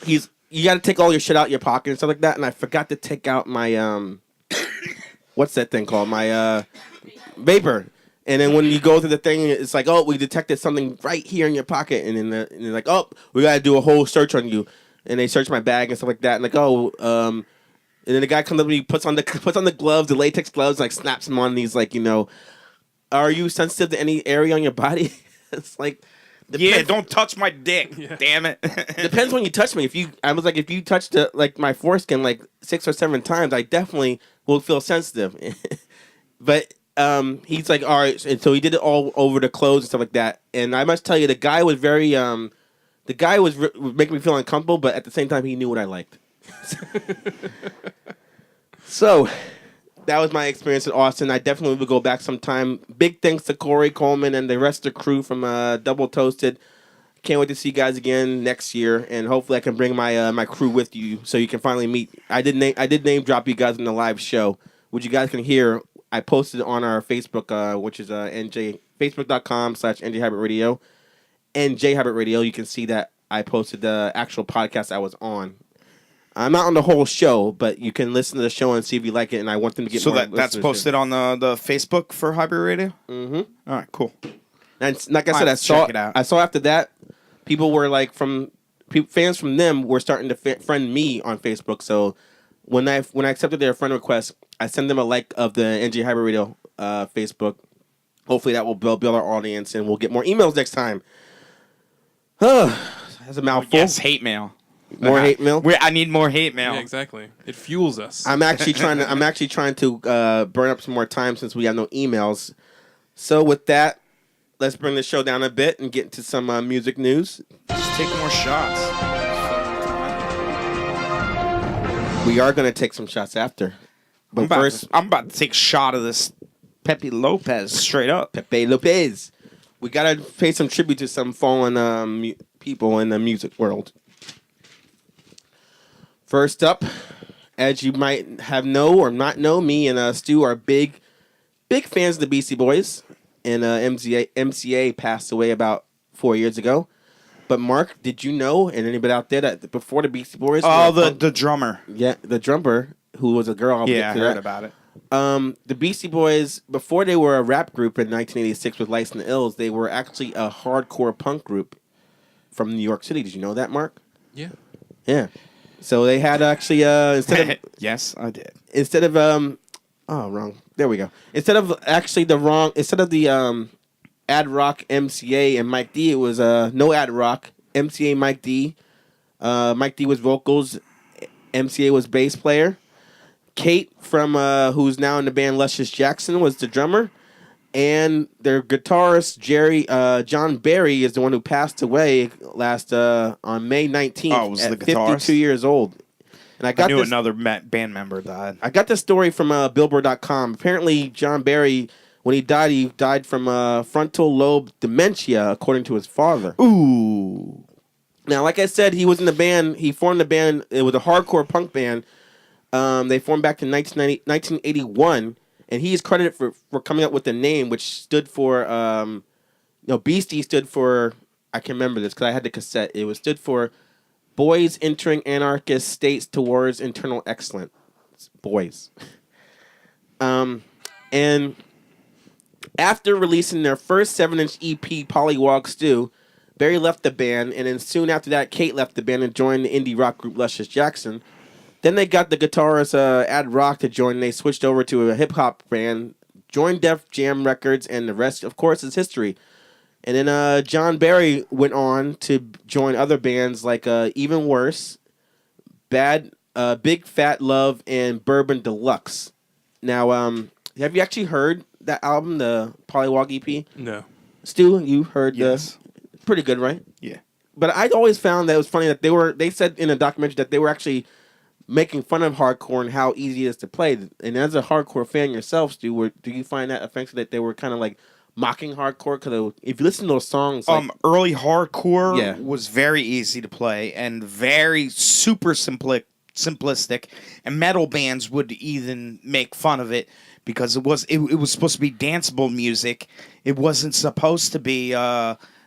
you got to take all your shit out of your pocket and stuff like that, and I forgot to take out my what's that thing called? My vapor. And then when you go through the thing, it's like, oh, we detected something right here in your pocket. And then they're like, oh, we got to do a whole search on you. And they search my bag and stuff like that. And like, oh, and then the guy comes up and he puts on the gloves, the latex gloves, and like snaps them on. And he's like, you know, are you sensitive to any area on your body? It's like, yeah, don't touch my dick. Yeah. Damn it. Depends when you touch me. If you touched like my foreskin like 6 or 7 times, I definitely will feel sensitive. But he's like, all right, and so he did it all over the clothes and stuff like that. And I must tell you, the guy was very, making me feel uncomfortable, but at the same time, he knew what I liked. So, that was my experience in Austin. I definitely will go back sometime. Big thanks to Corey Coleman and the rest of the crew from Double Toasted. Can't wait to see you guys again next year, and hopefully I can bring my my crew with you so you can finally meet. I did name drop you guys in the live show, which you guys can hear. I posted on our Facebook, which is facebook.com/NJ NJ Radio. You can see that I posted the actual podcast I was on. I'm not on the whole show, but you can listen to the show and see if you like it. And I want them to get so more. That's posted on the Facebook for Hybrid Radio. Mm-hmm. All right, cool. And like I said, check it out. I saw after that, people were like fans from them were starting to friend me on Facebook. So when I accepted their friend request, I sent them a like of the NJ Hybrid Radio Facebook. Hopefully that will build our audience, and we'll get more emails next time. That's a mouthful. Yes, hate mail. More hate mail. I need more hate mail. Yeah, exactly. It fuels us. I'm actually trying to burn up some more time since we have no emails. So with that, let's bring the show down a bit and get into some music news. Just take more shots. We are going to take some shots after. But I'm about to take a shot of this Pepe Lopez straight up. Pepe Lopez. We got to pay some tribute to some fallen people in the music world. First up, as you might have know or not know, me and Stu are big fans of the Beastie Boys. And MCA passed away about 4 years ago. But Mark, did you know, and anybody out there, that before the Beastie Boys... Oh, the drummer. Yeah, the drummer, who was a girl. Yeah, I heard about it. The Beastie Boys, before they were a rap group in 1986 with Lice and the Ills, they were actually a hardcore punk group from New York City. Did you know that, Mark? Yeah. Yeah. So they had actually instead of yes, I did. Instead of wrong. There we go. Instead of the Ad Rock MCA and Mike D, it was no Ad Rock MCA Mike D. Mike D was vocals, MCA was bass player. Kate from who's now in the band Luscious Jackson was the drummer, and their guitarist John Barry is the one who passed away last on May 19th was at the guitarist? 52 years old. And I knew another band member died. I got this story from Billboard.com. Apparently, John Barry, when he died from frontal lobe dementia, according to his father. Ooh. Now, like I said, he was in the band. He formed the band. It was a hardcore punk band. They formed back in 1981, and he is credited for coming up with the name, which stood for, Beastie stood for, I can remember this because I had the cassette. It stood for Boys Entering Anarchist States Towards Internal Excellence. Boys. And after releasing their first 7-inch EP, Pollywog Stew, Barry left the band, and then soon after that, Kate left the band and joined the indie rock group Luscious Jackson. Then they got the guitarist Ad Rock to join, and they switched over to a hip-hop band, joined Def Jam Records, and the rest, of course, is history. And then John Barry went on to join other bands like Even Worse, Big Fat Love, and Bourbon Deluxe. Now, have you actually heard that album, the Pollywog EP? No. Stu, you heard Yes. Pretty good, right? Yeah. But I always found that it was funny that they said in a documentary that they were actually making fun of hardcore and how easy it is to play. And as a hardcore fan yourself, Stu, do you find that offensive that they were kind of like mocking hardcore? Because if you listen to those songs, early hardcore Yeah. was very easy to play and very super simplistic, and metal bands would even make fun of it because it was supposed to be danceable music. It wasn't supposed to be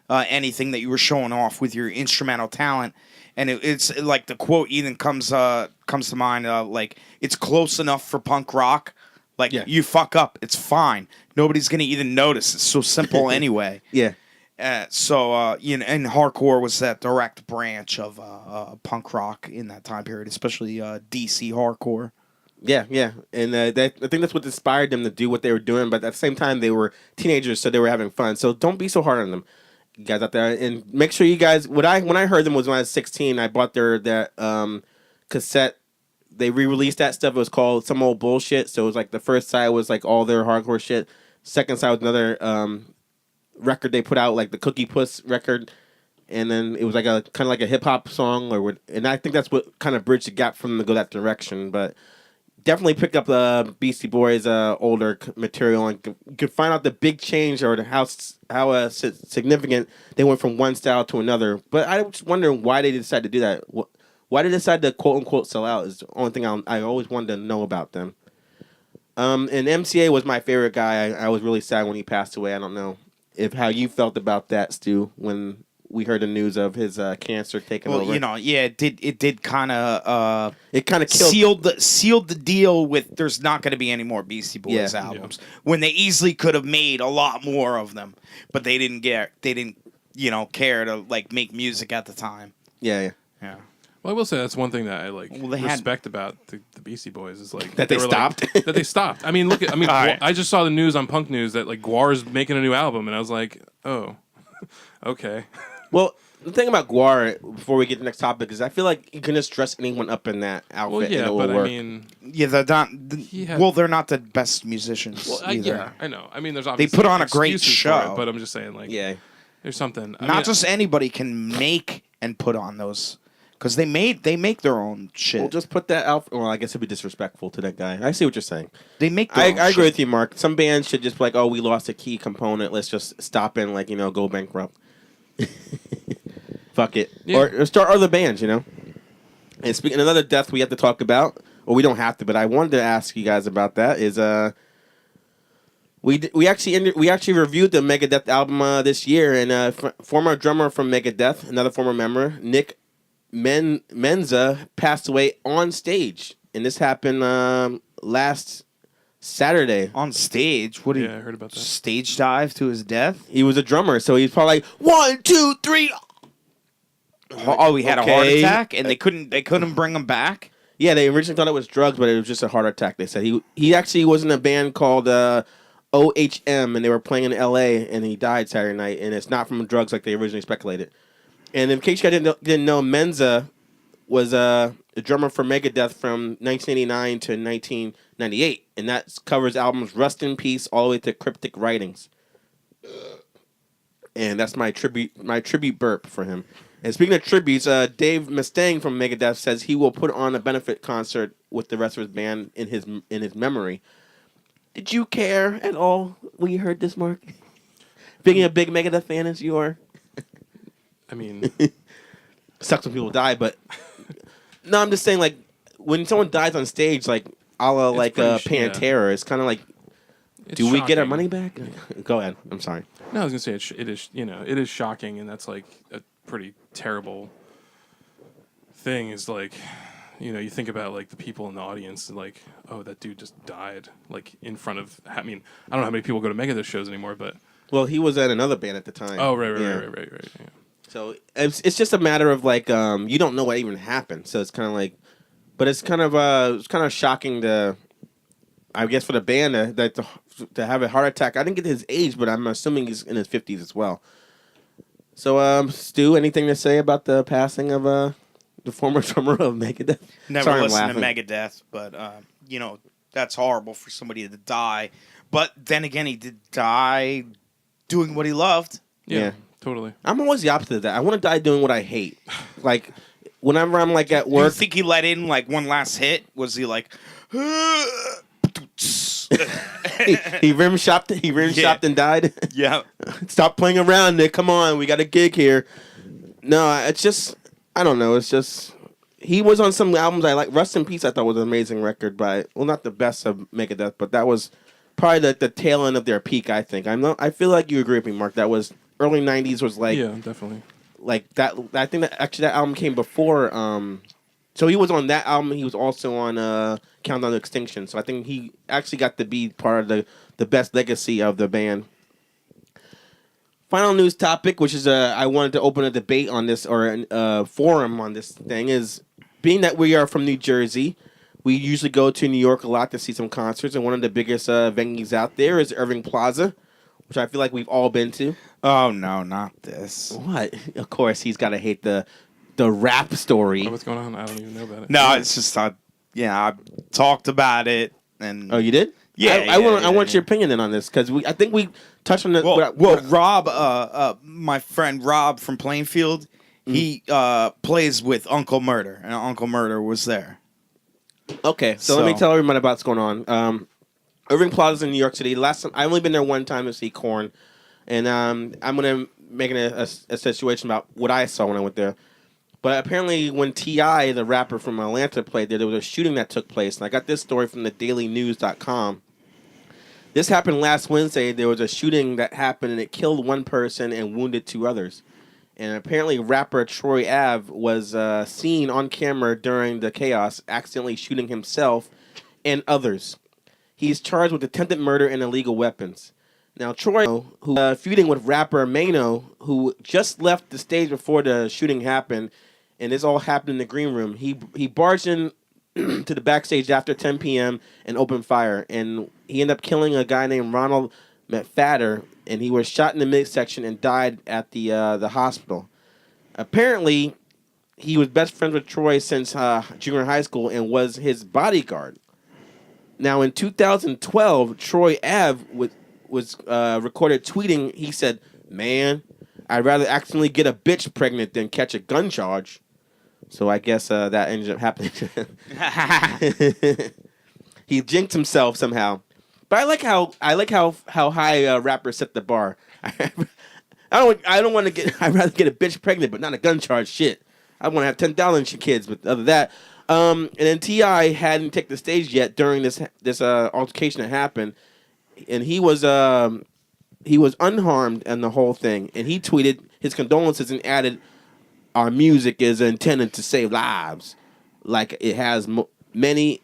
anything that you were showing off with your instrumental talent. And it's like the quote even comes to mind, like, it's close enough for punk rock. Like, You fuck up, it's fine. Nobody's going to even notice. It's so simple anyway. Yeah. And hardcore was that direct branch of punk rock in that time period, especially DC hardcore. Yeah, yeah. And I think that's what inspired them to do what they were doing. But at the same time, they were teenagers, so they were having fun. So don't be so hard on them, you guys out there. And make sure you guys, when I heard them was when I was 16. I bought that cassette. They re-released that stuff. It was called Some Old Bullshit. So it was like the first side was like all their hardcore shit. Second side was another record they put out, like the Cookie Puss record. and then it was like a kind of like a hip hop song, and I think that's what kind of bridged the gap for them to go that direction. But definitely pick up the Beastie Boys' older material and you could find out the big change or how significant they went from one style to another. But I was wondering why they decided to do that. Why they decided to quote unquote sell out is the only thing I always wanted to know about them. And MCA was my favorite guy. I was really sad when he passed away. I don't know how you felt about that, Stu, when we heard the news of his cancer taking over. Well, it did kind of it kind of killed sealed the deal with there's not going to be any more Beastie Boys albums when they easily could have made a lot more of them, but they didn't care to like make music at the time. Yeah. Well, I will say that's one thing that I respect about the Beastie Boys is like that they stopped. That they stopped. I mean, right. I just saw the news on Punk News that like Guar's making a new album, and I was like, oh, okay. Well, the thing about Guar, before we get to the next topic, is I feel like you can just dress anyone up in that outfit. Well, yeah, and it will but work. I mean, they're not. They're not the best musicians. well, either. I know. I mean, there's They obviously put on a great excuses show, for it, but I'm just saying, like, there's something. Not just anybody can make and put on those. Because they make their own shit. Well, just put that out. Well, I guess it'd be disrespectful to that guy. I see what you're saying. They make. Their own I agree shit. with you, Mark. Some bands should just be like, oh, we lost a key component. Let's just stop and go bankrupt. Fuck it, or start other bands. And speaking another death we have to talk about. Well, we don't have to, but I wanted to ask you guys about that. Is we actually reviewed the Megadeth album this year, and former drummer from Megadeth, another former member, Nick Menza, passed away on stage, and this happened last Saturday. On stage? What? I heard about that. Stage dive to his death? He was a drummer, so he's probably like 1, 2, 3. Oh, he had a heart attack, and they couldn't bring him back. Yeah, they originally thought it was drugs, but it was just a heart attack. They said he actually was in a band called OHM, and they were playing in L.A. and he died Saturday night, and it's not from drugs like they originally speculated. And in case you guys didn't know, Menza was a drummer for Megadeth from 1989 to 1998, and that covers albums Rust in Peace all the way to Cryptic Writings. And that's my tribute burp for him. And speaking of tributes, Dave Mustaine from Megadeth says he will put on a benefit concert with the rest of his band in his memory. Did you care at all when you heard this, Mark? Being a big Megadeth fan as you are. I mean, sucks when people die, but no, I'm just saying, like, when someone dies on stage, like, a la like Pantera, it's kind of like, do we get our money back? Go ahead. I'm sorry. No, I was gonna say it is shocking, and that's like a pretty terrible thing. Is like, you think about like the people in the audience, and like, oh, that dude just died, like in front of. I mean, I don't know how many people go to Megadeth shows anymore, but well, he was at another band at the time. Oh, right. Yeah. So it's just a matter of like you don't know what even happened. So it's kind of like, but it's kind of shocking to, I guess, for the band to have a heart attack. I didn't get his age, but I'm assuming he's in his 50s as well. So Stu, anything to say about the passing of the former drummer of Megadeth? Never listened to Megadeth, but that's horrible for somebody to die. But then again, he did die doing what he loved. Yeah. Totally. I'm always the opposite of that. I want to die doing what I hate. Like, whenever I'm like at work. You think he let in like one last hit? Was he like? he rim shopped and died. Yeah. Stop playing around, Nick. Come on, we got a gig here. No, it's just I don't know. It's just he was on some albums I like. Rust in Peace I thought was an amazing record, but not the best of Megadeth, but that was probably the tail end of their peak. I think. I feel like you agree with me, Mark. That was. Early 90s was like... Yeah, definitely. Like, that. I think that actually that album came before... so he was on that album. He was also on Countdown to Extinction. So I think he actually got to be part of the best legacy of the band. Final news topic, which is I wanted to open a debate on this, or a forum on this thing, is being that we are from New Jersey, we usually go to New York a lot to see some concerts, and one of the biggest venues out there is Irving Plaza, which I feel like we've all been to. Oh, no, not this. What? Of course, he's got to hate the rap story. Oh, what's going on? I don't even know about it. No, it's just, I talked about it. And oh, you did? I want your opinion on this because I think we touched on it. Rob, my friend Rob from Plainfield, he plays with Uncle Murder, and Uncle Murder was there. Okay, so let me tell everyone about what's going on. Irving Plaza in New York City. Last time I've only been there one time to see Korn, and I'm gonna make a situation about what I saw when I went there. But apparently, when T.I., the rapper from Atlanta, played there was a shooting that took place. And I got this story from the dailynews.com. This happened last Wednesday. There was a shooting that happened, and it killed one person and wounded 2 others. And apparently, rapper Troy Ave was seen on camera during the chaos, accidentally shooting himself and others. He's charged with attempted murder and illegal weapons. Now, Troy, who feuding with rapper Mano, who just left the stage before the shooting happened, and this all happened in the green room. He barged in to the backstage after 10 p.m. and opened fire. And he ended up killing a guy named Ronald McFadder, and he was shot in the midsection and died at the hospital. Apparently, he was best friends with Troy since junior high school and was his bodyguard. Now, in 2012, Troy Ave was recorded tweeting. He said, "Man, I'd rather accidentally get a bitch pregnant than catch a gun charge." So I guess that ended up happening to him. He jinxed himself somehow. But I like how high rappers set the bar. I don't want to get. I'd rather get a bitch pregnant, but not a gun charge. Shit, I want to have 10,000 kids. But other than that, and then T.I. hadn't taken the stage yet during this altercation that happened, and he was unharmed in the whole thing. And he tweeted his condolences and added, "Our music is intended to save lives, like it has mine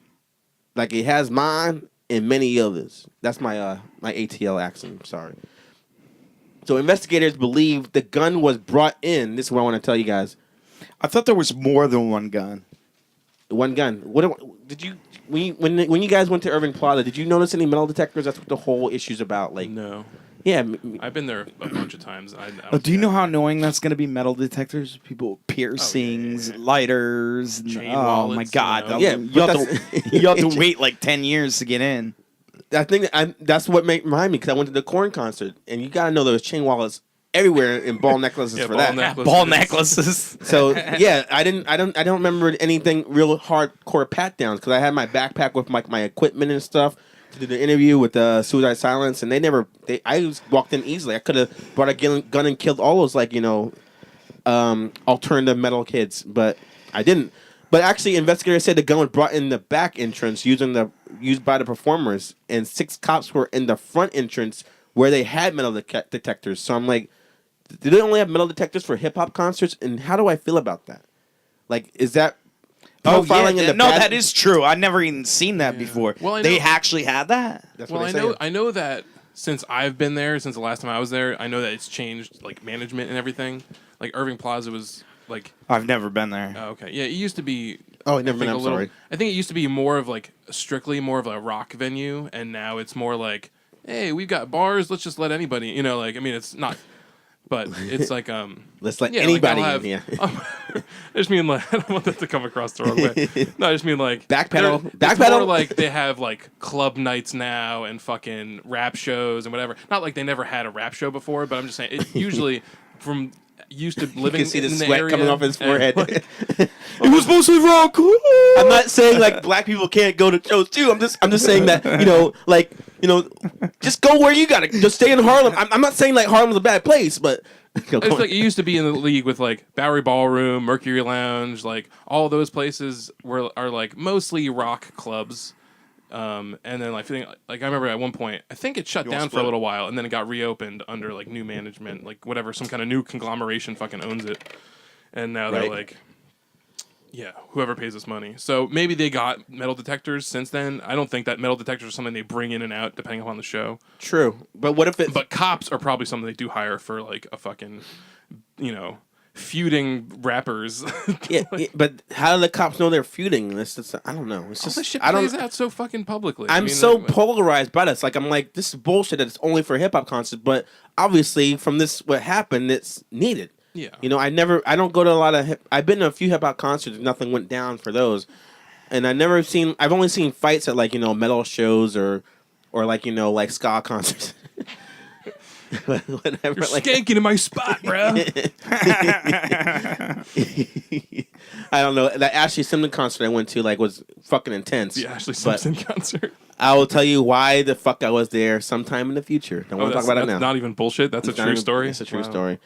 and many others." That's my ATL accent. I'm sorry. So investigators believe the gun was brought in. This is what I want to tell you guys. I thought there was more than one gun. One gun. What did you when you guys went to Irving Plaza? Did you notice any metal detectors? That's what the whole issue's about. Like, No. Yeah, I've been there a bunch of times. Do you know how annoying that's going to be? Metal detectors, people, piercings, lighters. Chain oh wallets, my god! you know. You have to wait like 10 years to get in. I think that's what remind me because I went to the Korn concert and you gotta know there was chain wallets everywhere and ball necklaces for that. Ball necklaces. So yeah, I don't remember anything real hardcore pat downs because I had my backpack with my equipment and stuff to do the interview with Suicide Silence, and I just walked in easily. I could have brought a gun and killed all those alternative metal kids, but I didn't. But actually, investigators said the gun was brought in the back entrance used by the performers, and 6 cops were in the front entrance where they had metal detectors. So I'm like, do they only have metal detectors for hip hop concerts? And how do I feel about that? Like, is that profiling in the no, that is true. I've never even seen that before. Well, they actually had that. That's well, what they say. I know that since I've been there, since the last time I was there, I know that it's changed, like management and everything. Like Irving Plaza was like. I've never been there. Oh, okay, yeah, it used to be. Oh, never been. I'm sorry. I think it used to be more of strictly more of a rock venue, and now it's more like, hey, we've got bars. Let's just let anybody. You know, it's not. But it's like let's let anybody in here. I just mean I don't want that to come across the wrong way. No, I just mean backpedal. More like they have club nights now and fucking rap shows and whatever. Not like they never had a rap show before, but I'm just saying it usually from used to living. You can see the in sweat area coming off his forehead. It was mostly rock. I'm not saying black people can't go to shows too. I'm just saying that just go where you gotta. Just stay in Harlem. I'm not saying Harlem's a bad place, but it's it used to be in the league with Bowery Ballroom, Mercury Lounge, all those places are mostly rock clubs. And then I remember at one point I think it shut down for a little while and then it got reopened under new management, whatever, some kind of new conglomeration fucking owns it, and now they're yeah, whoever pays us money. So maybe they got metal detectors since then. I don't think that metal detectors are something they bring in and out depending upon the show. True, but what if But cops are probably something they do hire for a fucking, feuding rappers. yeah, but how do the cops know they're feuding? I don't know. It's just this shit plays out so fucking publicly. I'm so polarized by this. I'm like, this is bullshit that it's only for hip hop concerts. But obviously, from what happened, it's needed. Yeah. I don't go to a lot of I've been to a few hip hop concerts. Nothing went down for those, and I've only seen fights at metal shows or or like like ska concerts. Whatever. You're Like, skanking in my spot, bro. I don't know. That Ashley Simpson concert I went to was fucking intense. The Ashley But Simpson concert. I will tell you why the fuck I was there sometime in the future. Don't want to talk about it that's now. not even bullshit. That's It's a not true even- story. It's a true Wow. story.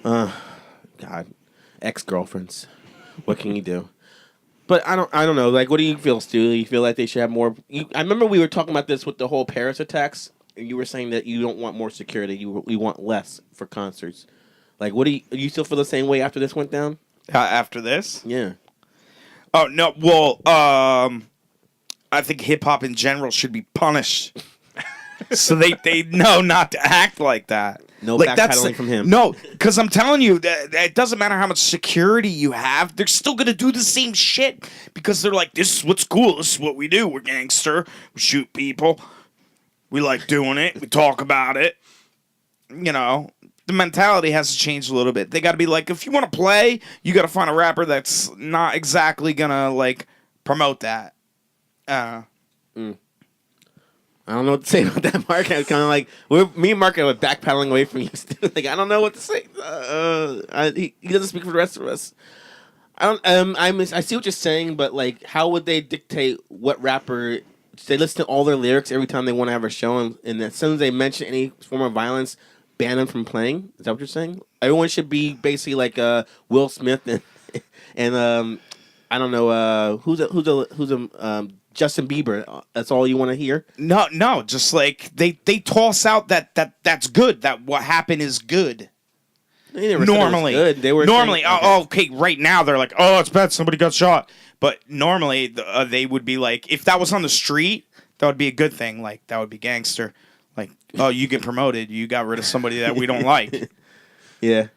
God, ex-girlfriends. What can you do? But I don't know. Like, what do you feel, Stu? You feel like they should have more? I remember we were talking about this with the whole Paris attacks, and you were saying that you don't want more security. You want less for concerts. Like, what do you still feel the same way after this went down? After this? Yeah. Oh no. Well, I think hip hop in general should be punished, so they know not to act like that. No that's backpedaling from him. No, because I'm telling you, that it doesn't matter how much security you have. They're still gonna do the same shit because they're like, this is what's cool. This is what we do. We're gangster. We shoot people. We like doing it. We talk about it. You know, the mentality has to change a little bit. They got to be like, if you want to play, you got to find a rapper that's not exactly gonna promote that. I don't know what to say about that, Mark. I was kind of like, me and Mark are backpedaling away from you. Like, I don't know what to say. He doesn't speak for the rest of us. I see what you're saying, but how would they dictate what rapper? They listen to all their lyrics every time they want to have a show, and as soon as they mention any form of violence, ban them from playing. Is that what you're saying? Everyone should be basically like Will Smith and I don't know who's Justin Bieber. That's all you want to hear? No, just they toss out that's good. That what happened is good. They never said it was Normally, good. They were normally. saying, Okay, right now they're like, oh, it's bad. Somebody got shot. But normally they would be like, if that was on the street, that would be a good thing. Like that would be gangster. Like, oh, you get promoted. You got rid of somebody that we don't like. Yeah.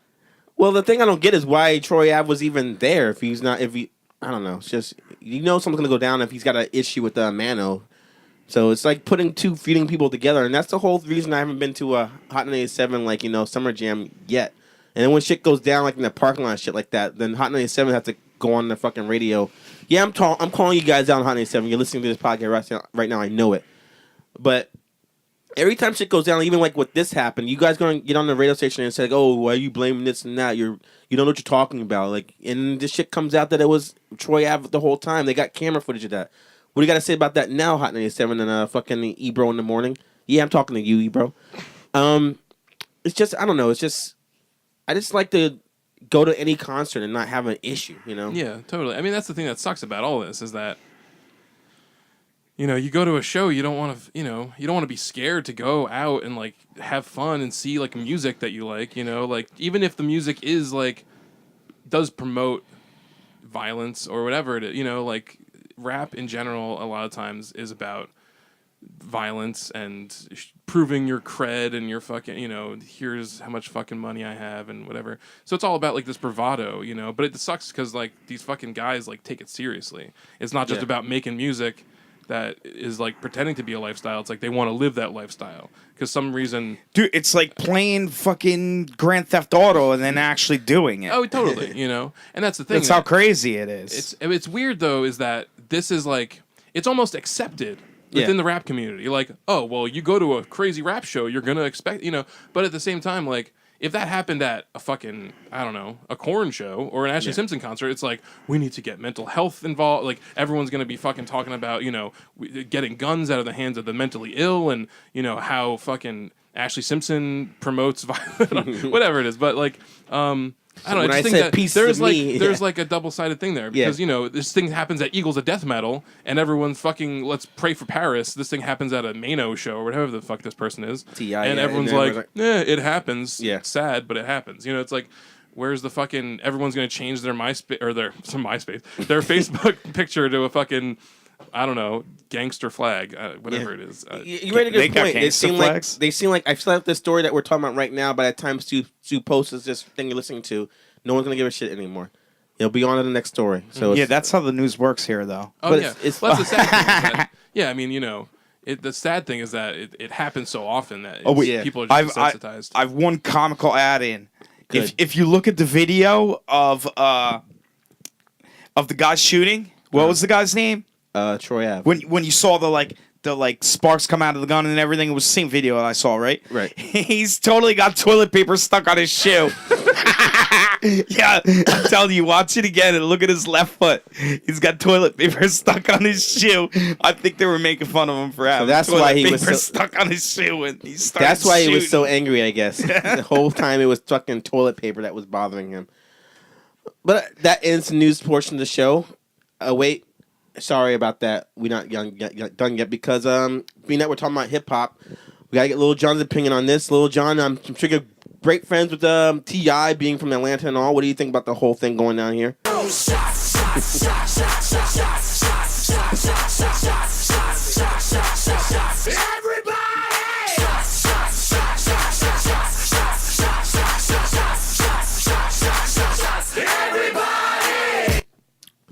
Well, the thing I don't get is why Troy Ave was even there if he's not. I don't know. It's just something's gonna go down if he's got an issue with Mano. So it's like feeding people together, and that's the whole reason I haven't been to a Hot 97 Summer Jam yet. And then when shit goes down in the parking lot, shit like that, then Hot 97 has to go on the fucking radio. Yeah, I'm calling you guys out on Hot 97. You're listening to this podcast right now. I know it, but every time shit goes down, even with this happened, you guys going to get on the radio station and say, "Oh, why are you blaming this and that? You don't know what you're talking about." And this shit comes out that it was Troy Ave the whole time. They got camera footage of that. What do you got to say about that now, Hot 97 and fucking Ebro in the morning? Yeah, I'm talking to you, Ebro. It's just I don't know. It's just I just like to go to any concert and not have an issue. Yeah, totally. I mean, that's the thing that sucks about all this is that. You go to a show, you don't want to, you don't want to be scared to go out and have fun and see music that you like, even if the music is does promote violence or whatever it is, rap in general a lot of times is about violence and proving your cred and your fucking, here's how much fucking money I have and whatever. So it's all about this bravado, but it sucks because these fucking guys take it seriously. It's not just about making music that is pretending to be a lifestyle. It's they want to live that lifestyle because some reason. Dude, it's like playing fucking Grand Theft Auto and then actually doing it. Oh, totally. And that's the thing. That's how crazy it is. It's weird though. Is that this is it's almost accepted within the rap community. Oh well, you go to a crazy rap show, you're gonna expect But at the same time, if that happened at a fucking, I don't know, a Korn show or an Ashley Simpson concert, it's we need to get mental health involved. Everyone's going to be fucking talking about, getting guns out of the hands of the mentally ill and, how fucking Ashley Simpson promotes violence, whatever it is. But, I don't know. I just think that there's a double-sided thing there because this thing happens at Eagles of Death Metal and everyone's fucking let's pray for Paris. This thing happens at a Mano show or whatever the fuck this person is, and everyone's it happens. Yeah, it's sad, but it happens. It's where's the fucking everyone's gonna change their MySpace or their Facebook picture to a fucking I don't know gangster flag, whatever it is. You made a good point. They seem like I feel like the story that we're talking about right now. By the time Stu posts this thing you're listening to, no one's gonna give a shit anymore. He'll be on to the next story. So that's how the news works here, though. Oh but it's well, that's the sad thing. I mean, the sad thing is that it happens so often that people are just desensitized. I've one comical add-in. If you look at the video of the guy shooting, what was the guy's name? Troy Ave. When you saw the like sparks come out of the gun and everything. It was the same video that I saw, right? Right. He's totally got toilet paper stuck on his shoe. Yeah, I'm telling you, watch it again and look at his left foot. He's got toilet paper stuck on his shoe. I think they were making fun of him for having that's toilet why he paper was so- stuck on his shoe, and he started That's why he was so shooting. angry, I guess. The whole time it was fucking toilet paper that was bothering him. But that ends the news portion of the show. Wait, sorry about that. We're not done yet because being that we're talking about hip hop, we gotta get Lil Jon's opinion on this. Lil Jon, I'm sure you're great friends with T.I. being from Atlanta and all. What do you think about the whole thing going down here?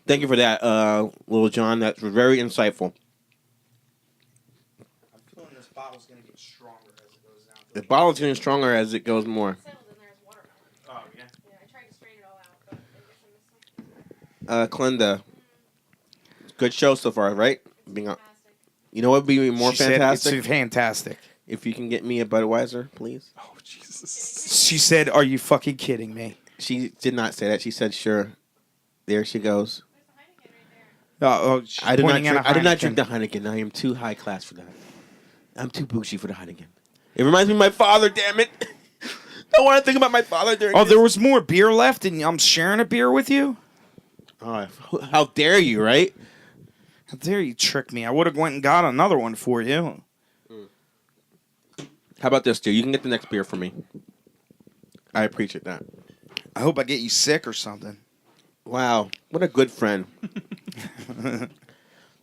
Thank you for that, Lil Jon. That's very insightful. I'm feeling this bottle's gonna get stronger as it goes down. The bottle's getting stronger as it goes more. Settled in there as watermelon. Oh yeah. Yeah, I tried to strain it all out, but I guess I missed something. Clinda, good show so far, right? Being Fantastic. You know what would be more She said fantastic? it's fantastic. If you can get me a Budweiser, please. Oh Jesus! She said, "Are you fucking kidding me?" She did not say that. She said, "Sure." There she goes. There's the Heineken right there. She's I did not. pointing at Drink, a I did not Heineken. drink the Heineken. I am too high class for that. I'm too bougie for the Heineken. It reminds me of my father. Damn it! I want to think about my father during. Oh, this. there was more beer left, and I'm sharing a beer with you. Oh, how dare you! Right? How dare you trick me? I would have went and got another one for you. How about this, dude? You can get the next beer for me. I appreciate that. I hope I get you sick or something. Wow, what a good friend.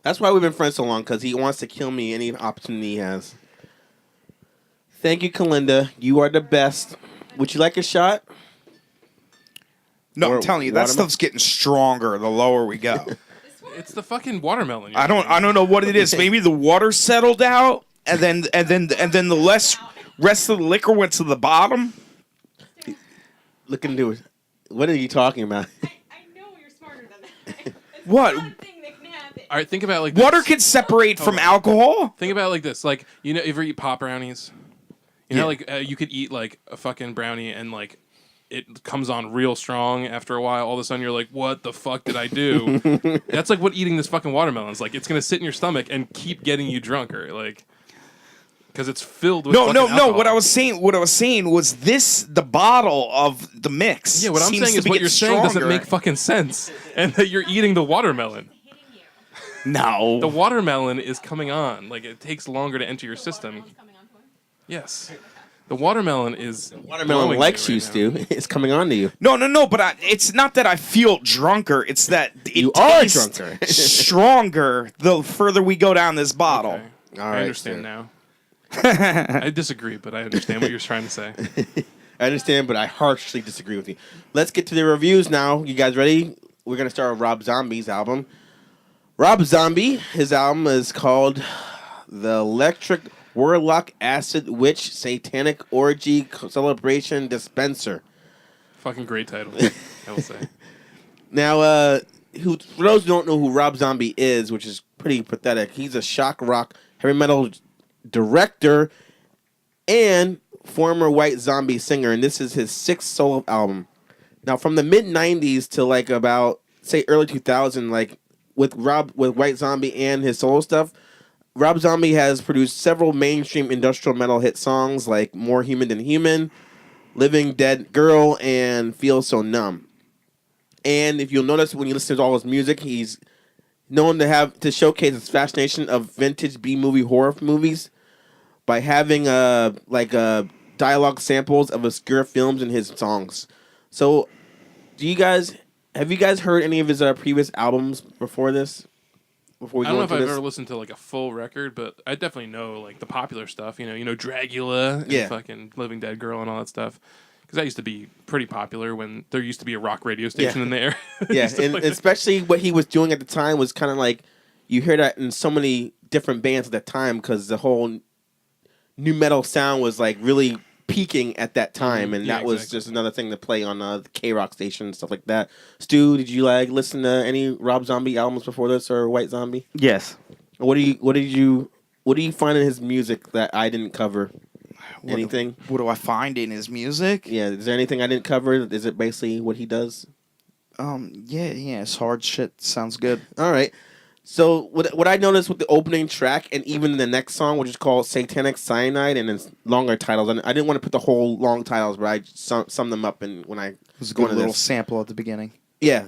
That's why we've been friends so long, because he wants to kill me any opportunity he has. Thank you, Kalinda. You are the best. Would you like a shot? No, Or I'm telling you, that watermelon? stuff's getting stronger the lower we go. This one? It's the fucking watermelon. I don't know what it is. Maybe the water settled out, and then the rest of the liquor went to the bottom. Look into it. What are you talking about? I know you're smarter than that. It's What? one thing that can happen. All right, think about it like Water this. can separate from on. alcohol. Think about it like this. Like, you know, ever eat pop brownies? You know, like you could eat like a fucking brownie and like it comes on real strong after a while. All of a sudden you're like, what the fuck did I do? That's like what eating this fucking watermelon is like. It's going to sit in your stomach and keep getting you drunker. Like, because it's filled with No. fucking alcohol. What I was saying was this the bottle of the mix. Yeah, what I'm seems saying to is be what getting you're saying doesn't stronger. make fucking sense. And that you're eating the watermelon. Hitting you. No. The watermelon is coming on. Like, it takes longer to enter your system. Watermelon's coming onto him. Yes. The watermelon is Watermelon blowing likes you you, right now. Stu. It's coming on to you. No, but it's not that I feel drunker. It's that it You are tastes drunker. stronger the further we go down this bottle. Okay. All I right, understand sir. now. I disagree, but I understand what you're trying to say. I understand, but I harshly disagree with you. Let's get to the reviews now. You guys ready? We're going to start with Rob Zombie's album. Rob Zombie, his album is called The Electric Warlock Acid Witch Satanic Orgy Celebration Dispenser. Fucking great title, I will say. Now, for those who don't know who Rob Zombie is, which is pretty pathetic, he's a shock rock heavy metal director and former White Zombie singer, and this is his sixth solo album. Now, from the mid '90s to like about say early 2000, like with White Zombie and his solo stuff, Rob Zombie has produced several mainstream industrial metal hit songs like "More Human Than Human," "Living Dead Girl," and "Feel So Numb." And if you'll notice when you listen to all his music, he's known to showcase his fascination of vintage B-movie horror movies by having dialogue samples of obscure films in his songs. So, have you guys heard any of his previous albums before this? Before we I don't go know if into I've this? ever listened to like a full record, but I definitely know like the popular stuff. You know, Dragula, and Yeah. fucking Living Dead Girl, and all that stuff. Because that used to be pretty popular when there used to be a rock radio station Yeah. in the area. Yeah, Stuff and like that. especially what he was doing at the time was kind of like you hear that in so many different bands at that time because the whole new metal sound was like really peaking at that time, and Yeah, that was exactly. just another thing to play on the K-Rock station and stuff like that. Stu, did you listen to any Rob Zombie albums before this or White Zombie? Yes. What did you What do you find in his music that I didn't cover? Anything? What do I find in his music? Yeah, is there anything I didn't cover? Is it basically what he does? Yeah, it's hard shit. Sounds good. All right. So what I noticed with the opening track and even the next song, which is called Satanic Cyanide, and it's longer titles. And I didn't want to put the whole long titles, but I summed them up and when I was a going good to little this. sample at the beginning. Yeah.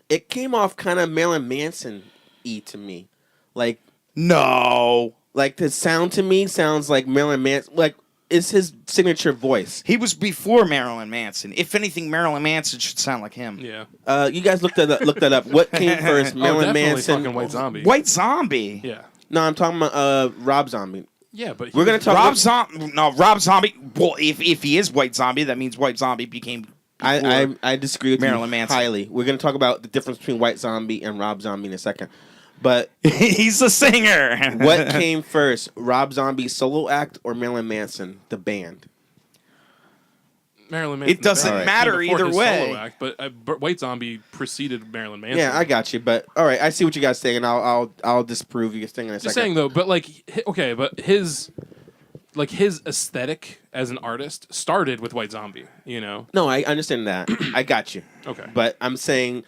It came off kind of Marilyn Manson-y to me. Like No. the sound to me sounds like Marilyn Manson. Like, it's his signature voice. He was before Marilyn Manson. If anything, Marilyn Manson should sound like him. Yeah. You guys look that up. What came first, Marilyn definitely Manson? fucking White Zombie. White Zombie. Yeah. No, I'm talking about Rob Zombie. Yeah, but We're gonna talk. Rob Zombie. Well, if he is White Zombie, that means White Zombie became. I disagree with Marilyn you Manson. highly. We're gonna talk about the difference between White Zombie and Rob Zombie in a second. But He's the singer. what came first, Rob Zombie's solo act or Marilyn Manson, the band? Marilyn Manson. It doesn't came matter before either his way. Solo act, but White Zombie preceded Marilyn Manson. Yeah, I got you. But all right, I see what you guys saying, and I'll disprove your thing in a Just second. saying though, but but his aesthetic as an artist started with White Zombie. You know. No, I understand that. I got you. Okay. But I'm saying,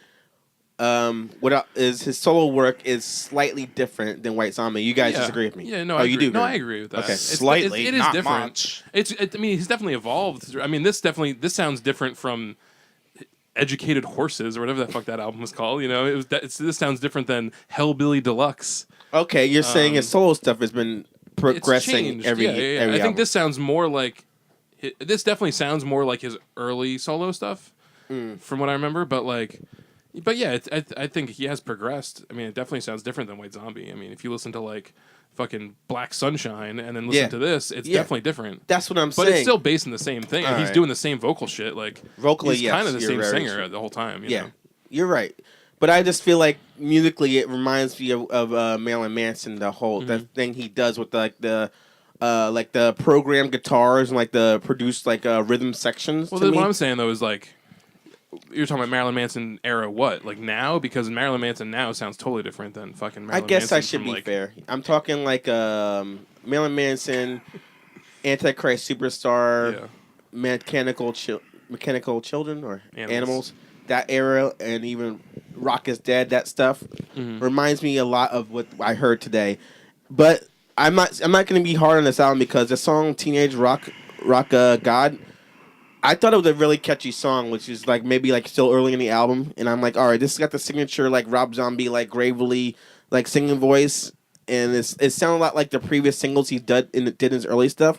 his solo work is slightly different than White Zombie. You guys disagree with me? Yeah, no, oh, I you agree. do. No, agree. I agree with that. Okay. Slightly, it is not different. much. I mean, he's definitely evolved. I mean, this sounds different from Educated Horses or whatever the fuck that album was called. You know, this sounds different than Hellbilly Deluxe. Okay, you're saying his solo stuff has been It's progressing changed. every Yeah. every I album. think this sounds more like. This definitely sounds more like his early solo stuff, from what I remember. But yeah, I think he has progressed. I mean, it definitely sounds different than White Zombie. I mean, if you listen to like fucking Black Sunshine and then listen to this, it's definitely different. That's what I'm But saying. it's still based in the same thing. All He's right. doing the same vocal shit. Like Vocally, he's yes, kind of the you're same very singer true. the whole time. You Yeah, know? you're right. But I just feel like musically, it reminds me of Marilyn Manson. The whole that thing he does with the programmed guitars and like the produced rhythm sections. Well, to me. what I'm saying though is like. You're talking about Marilyn Manson era, what? Like now? Because Marilyn Manson now sounds totally different than fucking Marilyn I guess Manson I should from, be like, fair. I'm talking like Marilyn Manson, Antichrist Superstar, Yeah. Mechanical Children or Animals. Animals. That era, and even Rock is Dead. That stuff reminds me a lot of what I heard today. But I'm not going to be hard on this album because the song "Teenage Rock God." I thought it was a really catchy song, which is like maybe like still early in the album, and I'm like, all right, this has got the signature like Rob Zombie like gravely like singing voice, and it sounded a lot like the previous singles he did in his early stuff.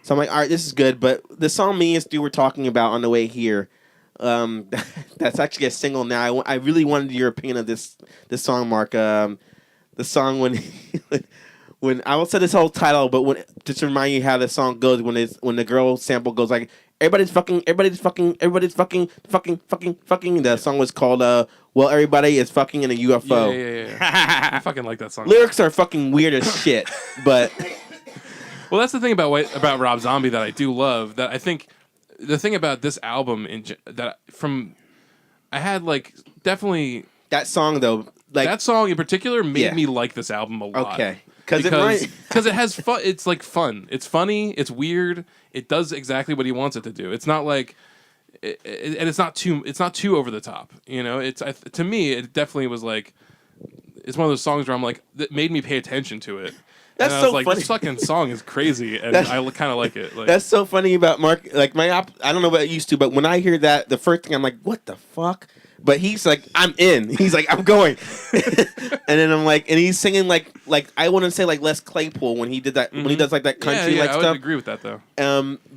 So I'm like, all right, this is good. But the song me and Stu were talking about on the way here, that's actually a single now. I really wanted your opinion of this song, Mark. The song when I will say this whole title, but just to remind you how the song goes when the girl sample goes like. Everybody's fucking. The song was called Well, Everybody is Fucking in a UFO. Yeah. I fucking like that song. Lyrics are fucking weird as shit, but Well, that's the thing about Rob Zombie that I do love. That I think the thing about this album I had like definitely that song though, like that song in particular made Yeah. me like this album a lot. Okay. Because it it has fun. It's like fun. It's funny. It's weird. It does exactly what he wants it to do. It's not like, and it's not too over the top. You know, to me it definitely was like, it's one of those songs where I'm like, that made me pay attention to it. That's and I so was like, funny. This fucking song is crazy, and I kind of like it. Like, That's so funny about Mark. Like I don't know what I used to, but when I hear that, the first thing I'm like, what the fuck? But he's like, I'm in. He's like, I'm going. And then I'm like, and he's singing like I want to say like Les Claypool when he did that when he does like that country I stuff. would agree with that though.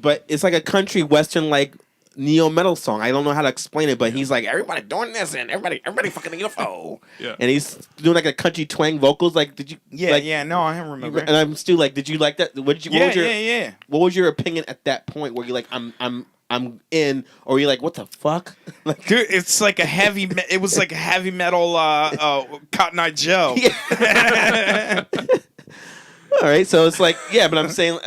But it's like a country western like neo metal song. I don't know how to explain it, but he's like everybody doing this and everybody fucking UFO. Yeah. And he's doing like a country twang vocals. Like, did you? No, I remember. And I'm still like, did you like that? What was your opinion at that point where you're like, I'm in, or you're like, what the fuck? Like, Dude, it's like it was like a heavy metal Cotton Eye Joe. all right, so it's like, yeah, but I'm saying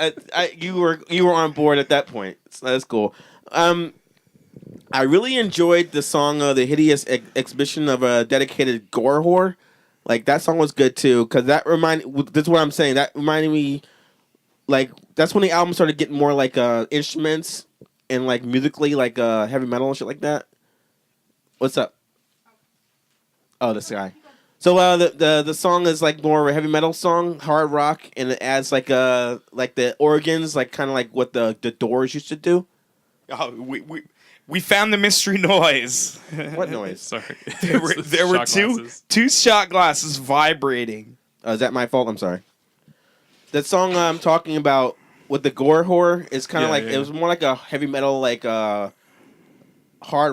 you were on board at that point. So that's cool. I really enjoyed the song "The Hideous Exhibition of a Dedicated Gore Whore." Like that song was good too, because this is what I'm saying. That reminded me, like that's when the album started getting more like instruments and like musically like heavy metal and shit like that. What's up? Oh, this guy. So the song is like more of a heavy metal song, hard rock, and it adds like the organs, like kind of like what the Doors used to do. Oh, we found the mystery noise. What noise? Sorry. There were two shot glasses vibrating. Is that my fault? I'm sorry. That song I'm talking about with the gore horror is kind of it was more like a heavy metal, like hard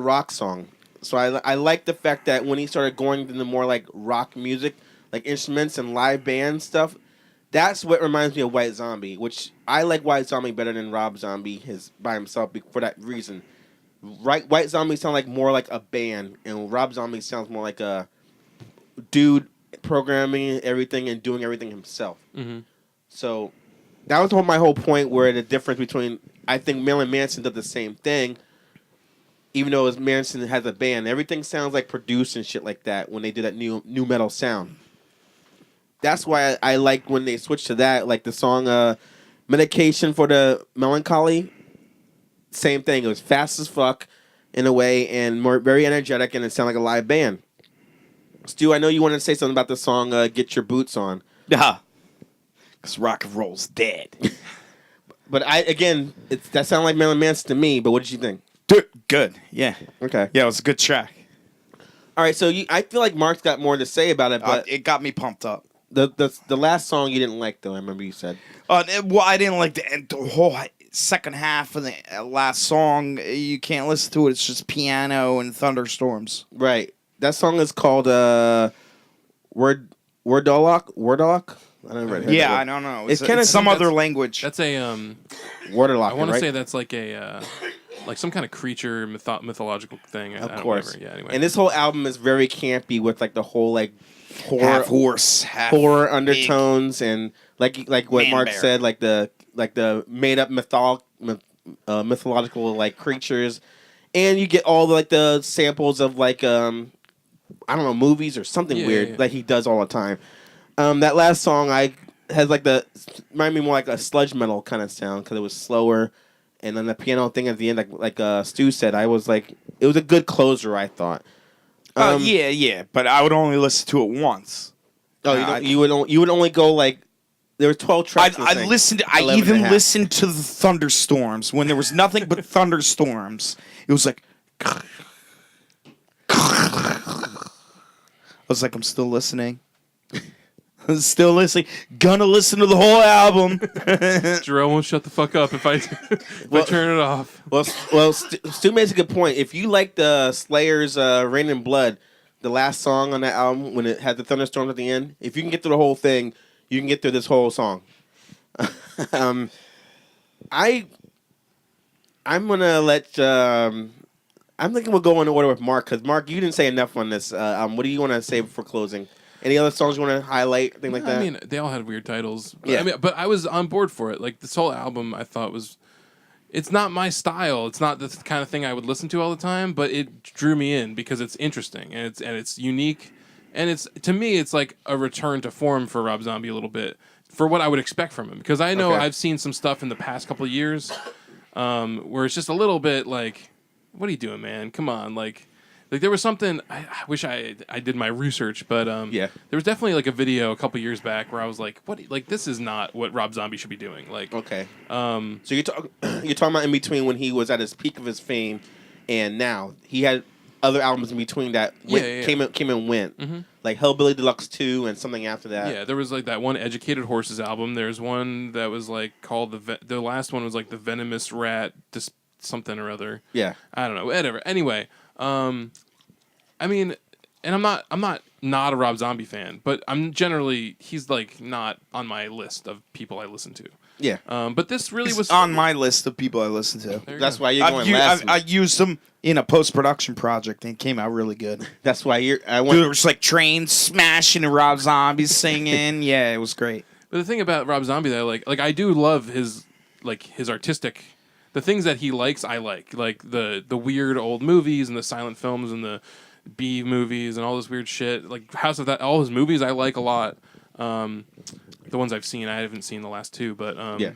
rock song. So I like the fact that when he started going into more like rock music, like instruments and live band stuff, that's what reminds me of White Zombie, which I like White Zombie better than Rob Zombie by himself for that reason. White Zombie sounds like more like a band, and Rob Zombie sounds more like a dude programming everything and doing everything himself. Mm-hmm. So that was my whole point, where the difference between, I think Marilyn Manson did the same thing, even though Manson has a band. Everything sounds like produced and shit like that when they do that new metal sound. That's why I like when they switch to that, like the song Medication for the Melancholy. Same thing. It was fast as fuck in a way and very energetic, and it sounded like a live band. Stu, I know you wanted to say something about the song Get Your Boots On. Yeah. Because rock and roll's dead. But that sounded like Marilyn Manson to me, but what did you think? Good. Yeah. Okay. Yeah, it was a good track. All right, so I feel like Mark's got more to say about it, but it got me pumped up. the last song you didn't like, though, I remember you said. Well, I didn't like the whole second half of the last song. You can't listen to it. It's just piano and thunderstorms. Right. That song is called Wordalok? I don't know. Yeah, I don't know. It's kinda some other language. That's a Wordalok, I want to right? say that's like a like some kind of creature mythological thing. Of I course. Don't remember. Yeah. Anyway. And this whole album is very campy with like the whole like half horse, half horror undertones, and like what Man Mark bear. said, like the made up mythological like creatures, and you get all the samples of like I don't know, movies or something weird like he does all the time. That last song has like remind me more like a sludge metal kind of sound because it was slower, and then the piano thing at the end, like Stu said, I was like, it was a good closer, I thought. Yeah, but I would only listen to it once. Oh, you would only go like there were 12 tracks. I listened. I even listened to the thunderstorms when there was nothing but thunderstorms. It was like. I was like, I'm still listening. I'm still listening. Gonna listen to the whole album. Jarrell won't shut the fuck up if I turn it off. Well, Stu makes a good point. If you like the Slayer's "Rain and Blood," the last song on that album when it had the thunderstorms at the end, if you can get through the whole thing, you can get through this whole song. I'm gonna let. I'm thinking we'll go in order with Mark, because Mark, you didn't say enough on this. What do you want to say before closing? Any other songs you want to highlight? Thing like that. I mean, they all had weird titles. Yeah. But I was on board for it. Like this whole album, I thought it's not my style. It's not the kind of thing I would listen to all the time. But it drew me in because it's interesting and it's unique, and to me it's like a return to form for Rob Zombie a little bit for what I would expect from him. Because I know I've seen some stuff in the past couple of years where it's just a little bit like, what are you doing, man? Come on, like there was something. I wish I did my research, but there was definitely like a video a couple years back where I was like, what? Like this is not what Rob Zombie should be doing. Like okay, so you're talking about in between when he was at his peak of his fame, and now he had other albums in between that came and went, like Hellbilly Deluxe 2 and something after that. Yeah, there was like that one Educated Horses album. There's one that was like called the last one was like the Venomous Rat something or other. Yeah, I don't know, whatever. Anyway. I mean, and I'm not a Rob Zombie fan, but he's like not on my list of people I listen to. Yeah. But this really was on my list of people I listen to. That's why you're going last. I used them in a post-production project and it came out really good. That's why Dude, there was like trains smashing and Rob Zombie singing. Yeah, it was great. But the thing about Rob Zombie that I like I do love his artistic. The things that he likes, I like the weird old movies and the silent films and the B movies and all this weird shit. Like House of that, all his movies I like a lot. The ones I've seen, I haven't seen the last two, but Yeah.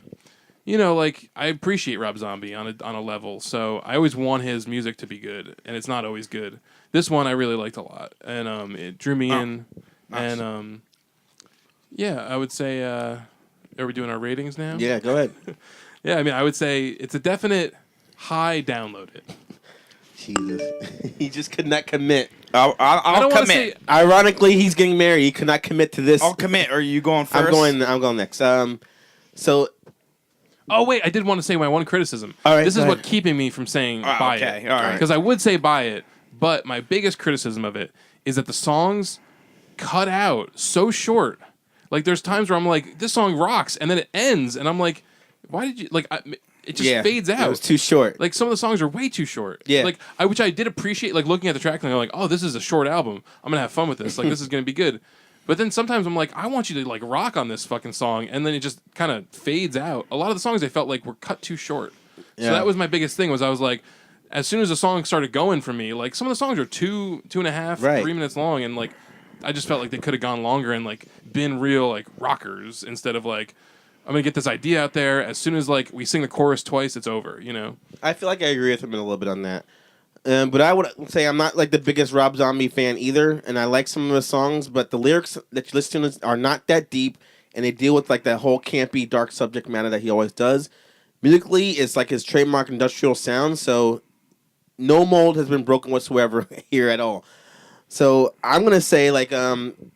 you know, like I appreciate Rob Zombie on a level, so I always want his music to be good, and it's not always good. This one I really liked a lot, and it drew me in, nice. and yeah, I would say, are we doing our ratings now? Yeah, go ahead. Yeah, I mean, I would say it's a definite high download it. Jesus. He just could not commit. I'll don't wanna commit. say- Ironically, he's getting married. He could not commit to this. I'll commit. Are you going first? I'm going next. So Oh wait, I did want to say my one criticism. All right, this go is ahead. what keeping me from saying buy okay, it. all right. Because I would say buy it, but my biggest criticism of it is that the songs cut out so short. Like there's times where I'm like, this song rocks, and then it ends, and I'm like, why did you like? It just fades out. It was too short. Like some of the songs are way too short. Yeah. Like which I did appreciate. Like looking at the track and I'm like, oh, this is a short album. I'm gonna have fun with this. Like this is gonna be good. But then sometimes I'm like, I want you to like rock on this fucking song, and then it just kind of fades out. A lot of the songs I felt like were cut too short. Yeah. So that was my biggest thing. Was I was like, as soon as the song started going for me, like some of the songs are 2.5, Right. 3 minutes long, and like I just felt like they could have gone longer and like been real like rockers instead of like, I'm gonna get this idea out there. As soon as like we sing the chorus twice, it's over. You know. I feel like I agree with him a little bit on that. But I would say I'm not like the biggest Rob Zombie fan either, and I like some of the songs, but the lyrics that you listen to are not that deep, and they deal with like that whole campy, dark subject matter that he always does. Musically, it's like his trademark industrial sound, so no mold has been broken whatsoever here at all. So I'm gonna say like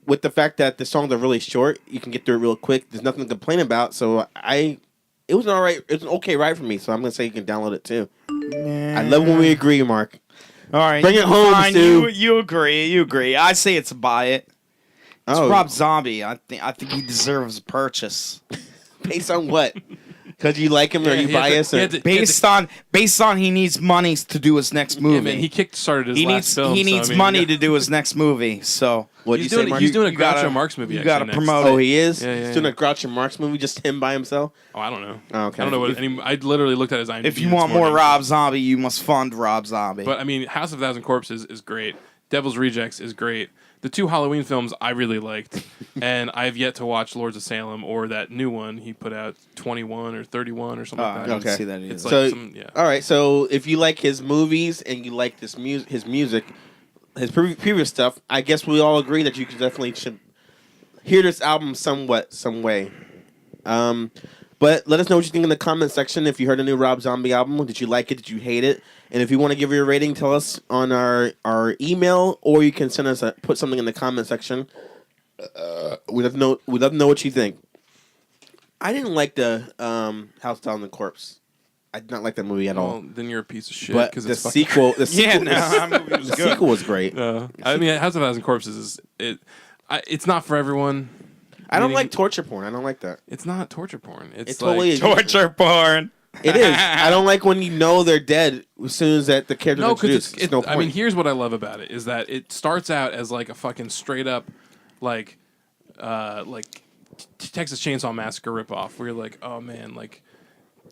with the fact that the songs are really short, you can get through it real quick. There's nothing to complain about. So it was an alright, it was an okay ride for me. So I'm gonna say you can download it too. I love when we agree, Mark. All right, Bring it home, fine. Stu. You agree? You agree? I say it's a buy it. It's Oh. Rob Zombie. I think he deserves a purchase. Based on what? Because you like him or Yeah, you he had to- biased? he Or? had to- Based on he needs money to do his next movie. Yeah, man, he kickstarted his he last needs film. he so, needs I mean, money yeah. to do his next movie. So What He's you say, doing, Mark? he's doing a You gotta- Groucho Marx movie. you actually, gotta next. promote Oh, it. he is? Yeah, He's yeah, doing yeah. a Groucho Marx movie just him by himself? Oh, I don't know. Oh, okay. I don't know what If- any. I literally looked at his IMDb if you this want more morning. Rob Zombie, you must fund Rob Zombie. But I mean, House of a Thousand Corpses is great. Devil's Rejects is great. The two Halloween films I really liked, and I've yet to watch Lords of Salem or that new one he put out, 21 or 31 or something I like that. didn't Okay. see that either. It's like So, some, yeah. all right. So if you like his movies and you like his music, his previous stuff, I guess we all agree that you definitely should hear this album some way. But let us know what you think in the comment section. If you heard a new Rob Zombie album, did you like it? Did you hate it? And if you want to give your rating, tell us on our email, or you can send us put something in the comment section. We'd love to know what you think. I didn't like the House Down the Corpse. I did not like that movie at all. Well, then you're a piece of shit. But because the it's fucking sequel, yeah, no, that movie was the good. sequel was great. I mean, House of a Thousand Corpses is it's not for everyone. I don't Meaning- like torture porn. I don't like that. It's not torture porn. It's It totally is. Torture porn. It is. I don't like when you know they're dead as soon as that the character's No, because introduced. It's no point. I mean, here's what I love about it is that it starts out as like a fucking straight up, like Texas Chainsaw Massacre ripoff, where you're like, oh man, like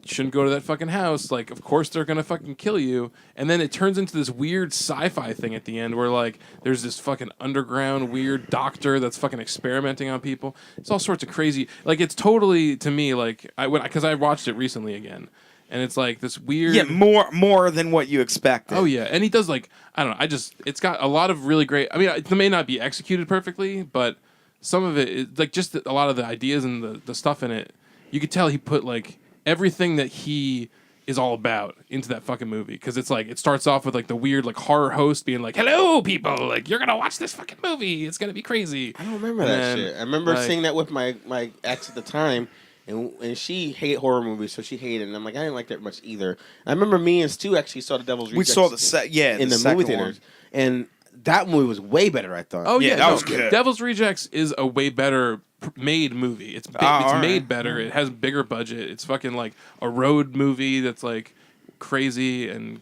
you shouldn't go to that fucking house. Like, of course they're gonna fucking kill you. And then it turns into this weird sci-fi thing at the end, where like there's this fucking underground weird doctor that's fucking experimenting on people. It's all sorts of crazy. Like, it's totally to me like because I watched it recently again. And it's like this weird... Yeah, more than what you expected. Oh, yeah. And he does, like... I don't know. It's got a lot of really great... I mean, it may not be executed perfectly, but some of it... Is, like, just a lot of the ideas and the stuff in it, you could tell he put, like, everything that he is all about into that fucking movie. Because it's like... It starts off with, like, the weird, like, horror host being like, hello, people! Like, you're gonna watch this fucking movie! It's gonna be crazy! I don't remember And that then, shit. I remember like- seeing that with my ex at the time, and she hated horror movies, so she hated it. And I'm like, I didn't like that much either. I remember me and Stu actually saw the Devil's We Rejects saw the in the second movie theaters, and that movie was way better. I thought. Oh Yeah, yeah, that no, was good. Devil's Rejects is a way better made movie. It's all made right. better. It has bigger budget. It's fucking like a road movie that's like crazy and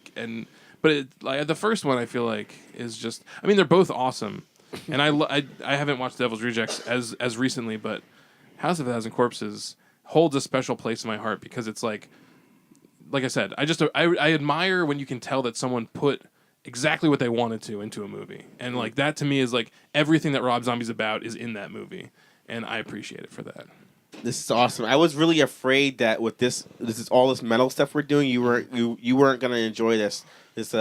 but it, like the first one I feel like is just. I mean, they're both awesome, and I haven't watched Devil's Rejects as recently, but House of a Thousand Corpses holds a special place in my heart because it's like I said, I admire when you can tell that someone put exactly what they wanted to into a movie. And like that to me is like everything that Rob Zombie's about is in that movie, and I appreciate it for that. This is awesome. I was really afraid that with this is all this metal stuff we're doing, you weren't gonna enjoy this. I thought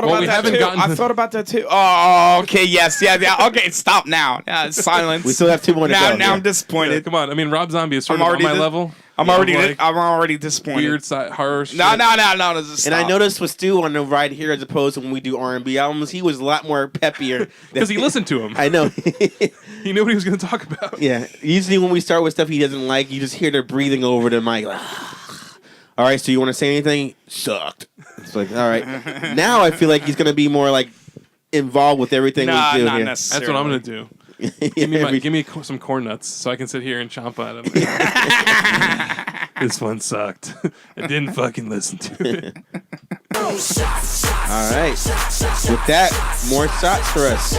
well, about we that haven't too. gotten I to- thought about that too. Oh, okay, yes, yeah. Okay, stop now. Silence. We still have 2 more to now, go. now I'm disappointed. Come on, I mean Rob Zombie is sort I'm of on already my dis- level. I'm You know, already, like I'm already disappointed. weird horror shit. No. This is And I stop. noticed with Stu on the ride here, as opposed to when we do R&B albums, he was a lot more peppier. because he listened to him. I know. He knew what he was going to talk about. Yeah. Usually when we start with stuff he doesn't like, you just hear the breathing over the mic. Like, all right, so you want to say anything? Sucked. It's like, all right. Now I feel like he's going to be more like involved with everything Nah, we do not here. necessarily. That's what I'm going to do. Give me some corn nuts so I can sit here and chomp at them. This one sucked. I didn't fucking listen to it. All right. With that, more shots for us.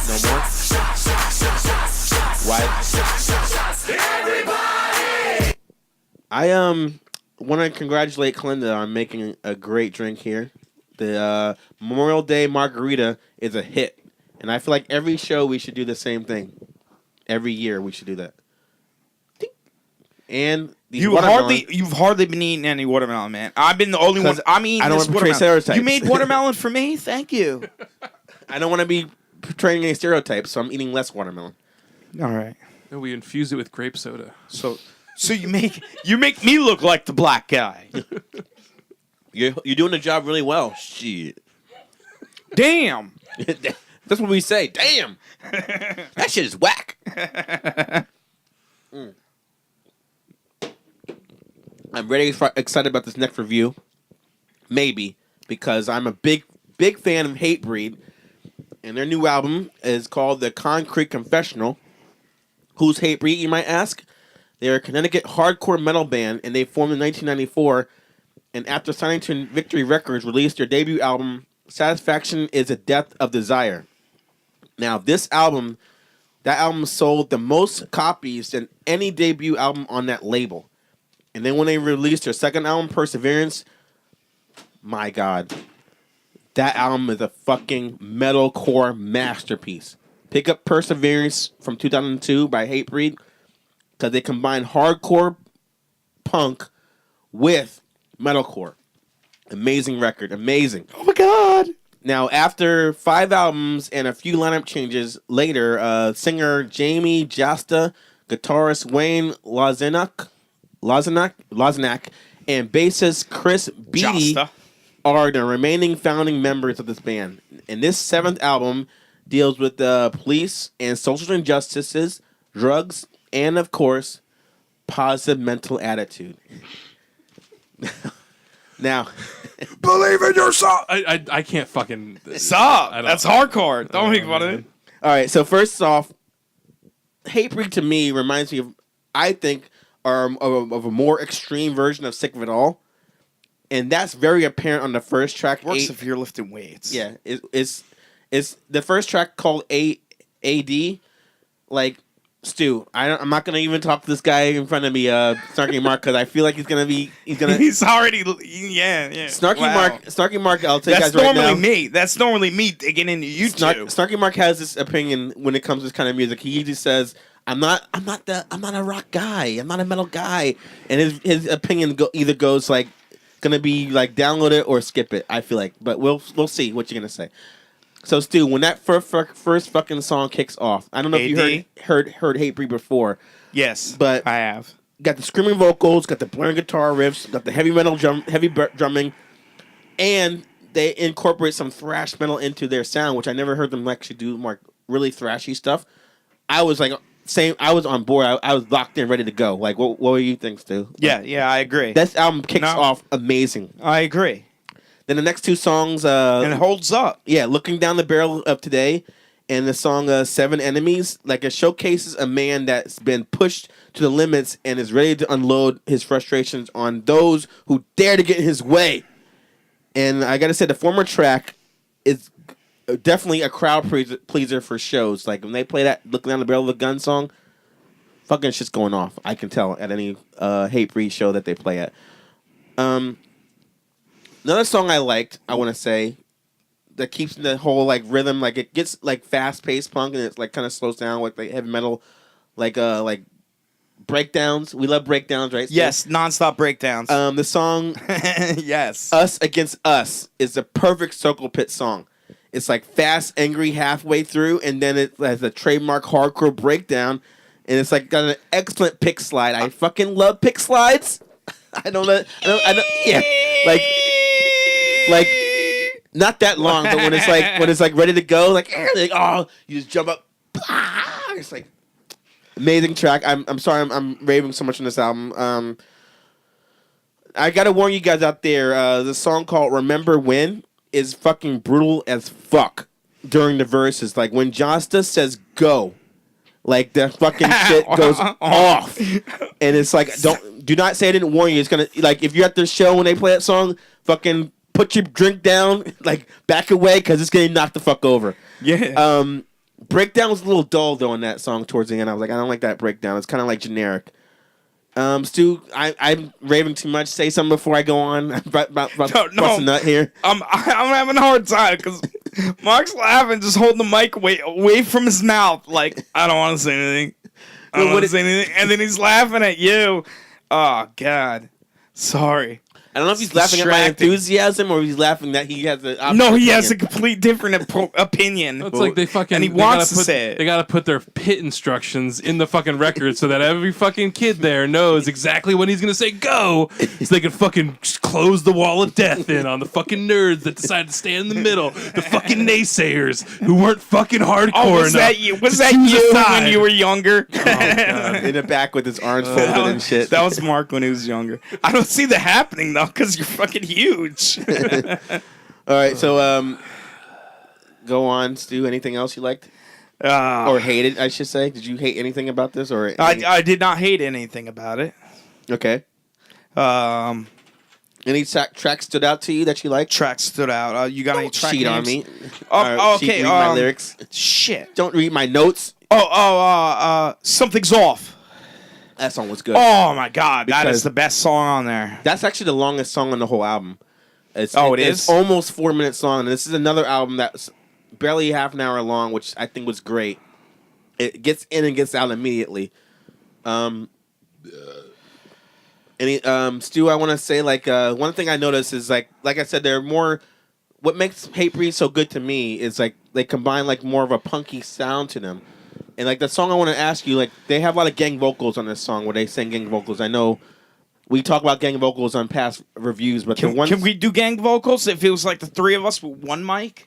No more? Why? I want to congratulate Kalinda on making a great drink here. The Memorial Day margarita is a hit. And I feel like every show we should do the same thing. Every year we should do that. And these watermelon- you've hardly been eating any watermelon, man. I've been the only one. I'm eating I don't this wanna portray watermelon. stereotypes. You made watermelon for me. Thank you. I don't want to be portraying any stereotypes, so I'm eating less watermelon. All right. No, we infused it with grape soda. So you make me look like the black guy. You're doing the job really well. Shit. Damn. That's what we say. Damn. That shit is whack. I'm very excited about this next review. Maybe. Because I'm a big fan of Hatebreed. And their new album is called The Concrete Confessional. Who's Hatebreed, you might ask? They're a Connecticut hardcore metal band, and they formed in 1994. And after signing to Victory Records, released their debut album, Satisfaction is a Death of Desire. Now, that album sold the most copies than any debut album on that label. And then when they released their second album, Perseverance, my God, that album is a fucking metalcore masterpiece. Pick up Perseverance from 2002 by Hatebreed, because they combine hardcore punk with metalcore. Amazing record. Amazing. Oh my God. Now, after 5 albums and a few lineup changes later, singer Jamie Jasta, guitarist Wayne Lozenak, and bassist Chris Beatty Jasta. are the remaining founding members of this band. And this 7th album deals with the police and social injustices, drugs, and, of course, positive mental attitude. Now... Believe in yourself. I can't fucking Sup? I don't- That's hardcore. Don't make fun of man. it. All right, so first off, Hatebreed to me reminds me of, I think, of a more extreme version of Sick of It All. And that's very apparent on the first track. Works if you're lifting weights. Yeah, it's the first track called AD. Like, Stu, I'm not gonna even talk to this guy in front of me, Snarky Mark, because I feel like he's gonna. He's already. Yeah. Snarky Wow. Mark. I'll tell you That's guys right normally now. me. That's normally me digging into YouTube. Snarky Mark has this opinion when it comes to this kind of music. He just says, I'm not a rock guy. I'm not a metal guy. And his opinion either goes like, gonna be like download it or skip it. I feel like, but we'll see what you're gonna say. So Stu, when that first fucking song kicks off, I don't know if you heard Hatebreed before. Yes, but I have. Got the screaming vocals, got the blaring guitar riffs, got the heavy metal drumming, and they incorporate some thrash metal into their sound, which I never heard them actually do more really thrashy stuff. I was like, I was on board. I was locked in, ready to go. Like, what do you think, Stu? Yeah, I agree. That album kicks off amazing. I agree. Then the next 2 songs, and it holds up. Yeah, Looking Down the Barrel of Today, and the song Seven Enemies, like it showcases a man that's been pushed to the limits and is ready to unload his frustrations on those who dare to get in his way. And I gotta say, the former track is definitely a crowd pleaser for shows. Like when they play that Looking Down the Barrel of a Gun song, fucking shit's going off. I can tell at any Hatebreed show that they play at. Another song I liked, I want to say, that keeps the whole like rhythm, like it gets like fast paced punk and it's like kind of slows down with like heavy metal, like breakdowns. We love breakdowns, right? Yes, nonstop breakdowns. The song Yes. Us Against Us is the perfect Circle Pit song. It's like fast, angry halfway through, and then it has a trademark hardcore breakdown, and it's like got an excellent pick slide. I fucking love pick slides. I don't, yeah, like not that long, but when it's like ready to go, like oh, you just jump up. It's like amazing track. I'm sorry, I'm raving so much on this album. I gotta warn you guys out there. The song called "Remember When" is fucking brutal as fuck during the verses. Like when Josta says "go," like the fucking shit goes off, and it's like do not say I didn't warn you. It's gonna like if you're at the show when they play that song, fucking put your drink down, like back away because it's getting knocked the fuck over. Yeah. Breakdown was a little dull though in that song towards the end. I was like, I don't like that breakdown. It's kind of like generic. Stu, I'm raving too much. Say something before I go on. about bust a nut here. I'm having a hard time because Mark's laughing, just holding the mic away from his mouth. Like, I don't want to say anything. I don't want to say anything. And then he's laughing at you. Oh, God. Sorry. I don't know if he's laughing at my enthusiasm or he's laughing that he has a... No, he has a complete different opinion. It's like they fucking... And he wants to say it. They gotta put their pit instructions in the fucking record so that every fucking kid there knows exactly when he's gonna say go, so they can fucking close the wall of death in on the fucking nerds that decided to stand in the middle, the fucking naysayers who weren't fucking hardcore enough. Was that you when you were younger? Oh, God. In the back with his arms folded and shit. That was Mark when he was younger. I don't see that happening, though. Because you're fucking huge. All right, so go on, Stu. Anything else you liked or hated? I should say. Did you hate anything about this? Or I did not hate anything about it. Okay. Any tracks stood out to you that you liked? Tracks stood out. You got any track cheat names? on me. Okay. Read my lyrics. Shit. Don't read my notes. Something's off. That song was good. Oh my God, that Because is the best song on there. That's actually the longest song on the whole album. It is? It's almost 4 minutes long. And this is another album that's barely half an hour long, which I think was great. It gets in and gets out immediately. Stu, I want to say one thing I noticed is like I said, they're more. What makes Hatebreed so good to me is like they combine like more of a punky sound to them. And like the song I want to ask you, like they have a lot of gang vocals on this song where they sing gang vocals. I know we talk about gang vocals on past reviews, but can we do gang vocals if it was like the three of us with one mic?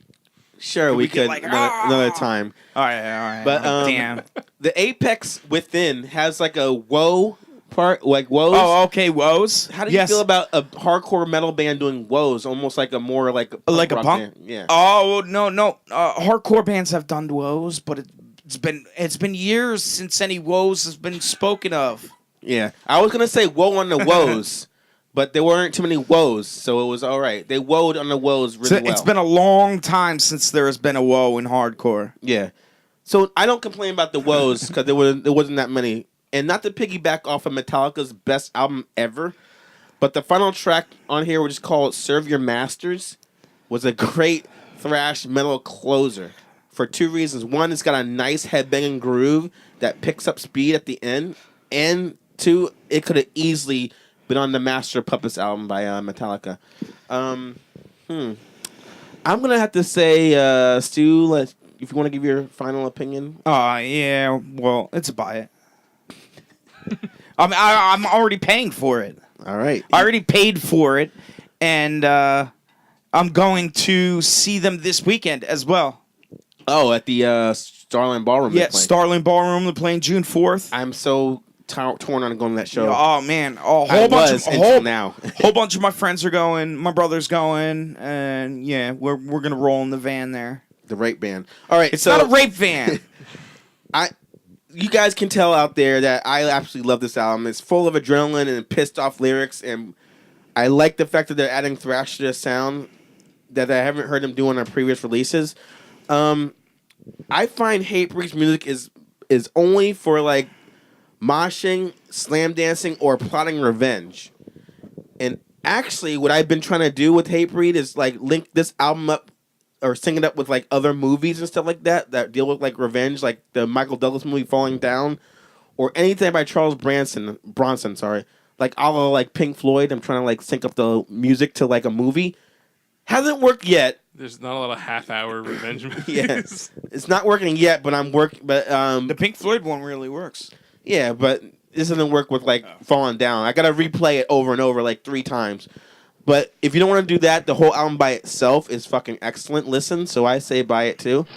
Sure, we could like, another time. All right. But damn, the apex within has like a woe part, like woes. Oh, okay, woes. How do you feel about a hardcore metal band doing woes? Almost like a more like a punk band. Yeah. Oh no, hardcore bands have done woes, but it's been years since any woes has been spoken of. Yeah, I was gonna say woe on the woes, but there weren't too many woes, so it was all right. They woed on the woes really well. It's been a long time since there has been a woe in hardcore. Yeah, so I don't complain about the woes because there wasn't that many. And not to piggyback off of Metallica's best album ever, but the final track on here, which is called "Serve Your Masters," was a great thrash metal closer. For two reasons. One, it's got a nice headbanging groove that picks up speed at the end. And two, it could have easily been on the Master of Puppets album by Metallica. I'm going to have to say, Stu, if you want to give your final opinion. Yeah, well, it's a buy it. I'm already paying for it. All right. I already paid for it. And I'm going to see them this weekend as well. Oh, at the Starling Ballroom. Yeah, Starling Ballroom. They're playing June 4th. I'm so torn on going to that show. Oh, man. A whole bunch of my friends are going. My brother's going. And, yeah, we're going to roll in the van there. The rape van. All right. It's not a rape van. You guys can tell out there that I absolutely love this album. It's full of adrenaline and pissed off lyrics. And I like the fact that they're adding thrash to the sound that I haven't heard them do on their previous releases. I find Hatebreed's music is only for like moshing, slam dancing, or plotting revenge. And actually, what I've been trying to do with Hatebreed is like link this album up or sing it up with like other movies and stuff like that deal with like revenge, like the Michael Douglas movie Falling Down, or anything by Charles Bronson. Sorry, like all like Pink Floyd. I'm trying to like sync up the music to like a movie. Hasn't worked yet. There's not a lot of half-hour revenge movies. Yeah, it's not working yet, but I'm working. But The Pink Floyd one really works. yeah, but this doesn't work with like Falling Down. I gotta replay it over and over like 3 times. But if you don't want to do that, the whole album by itself is fucking excellent. Listen, so I say buy it too.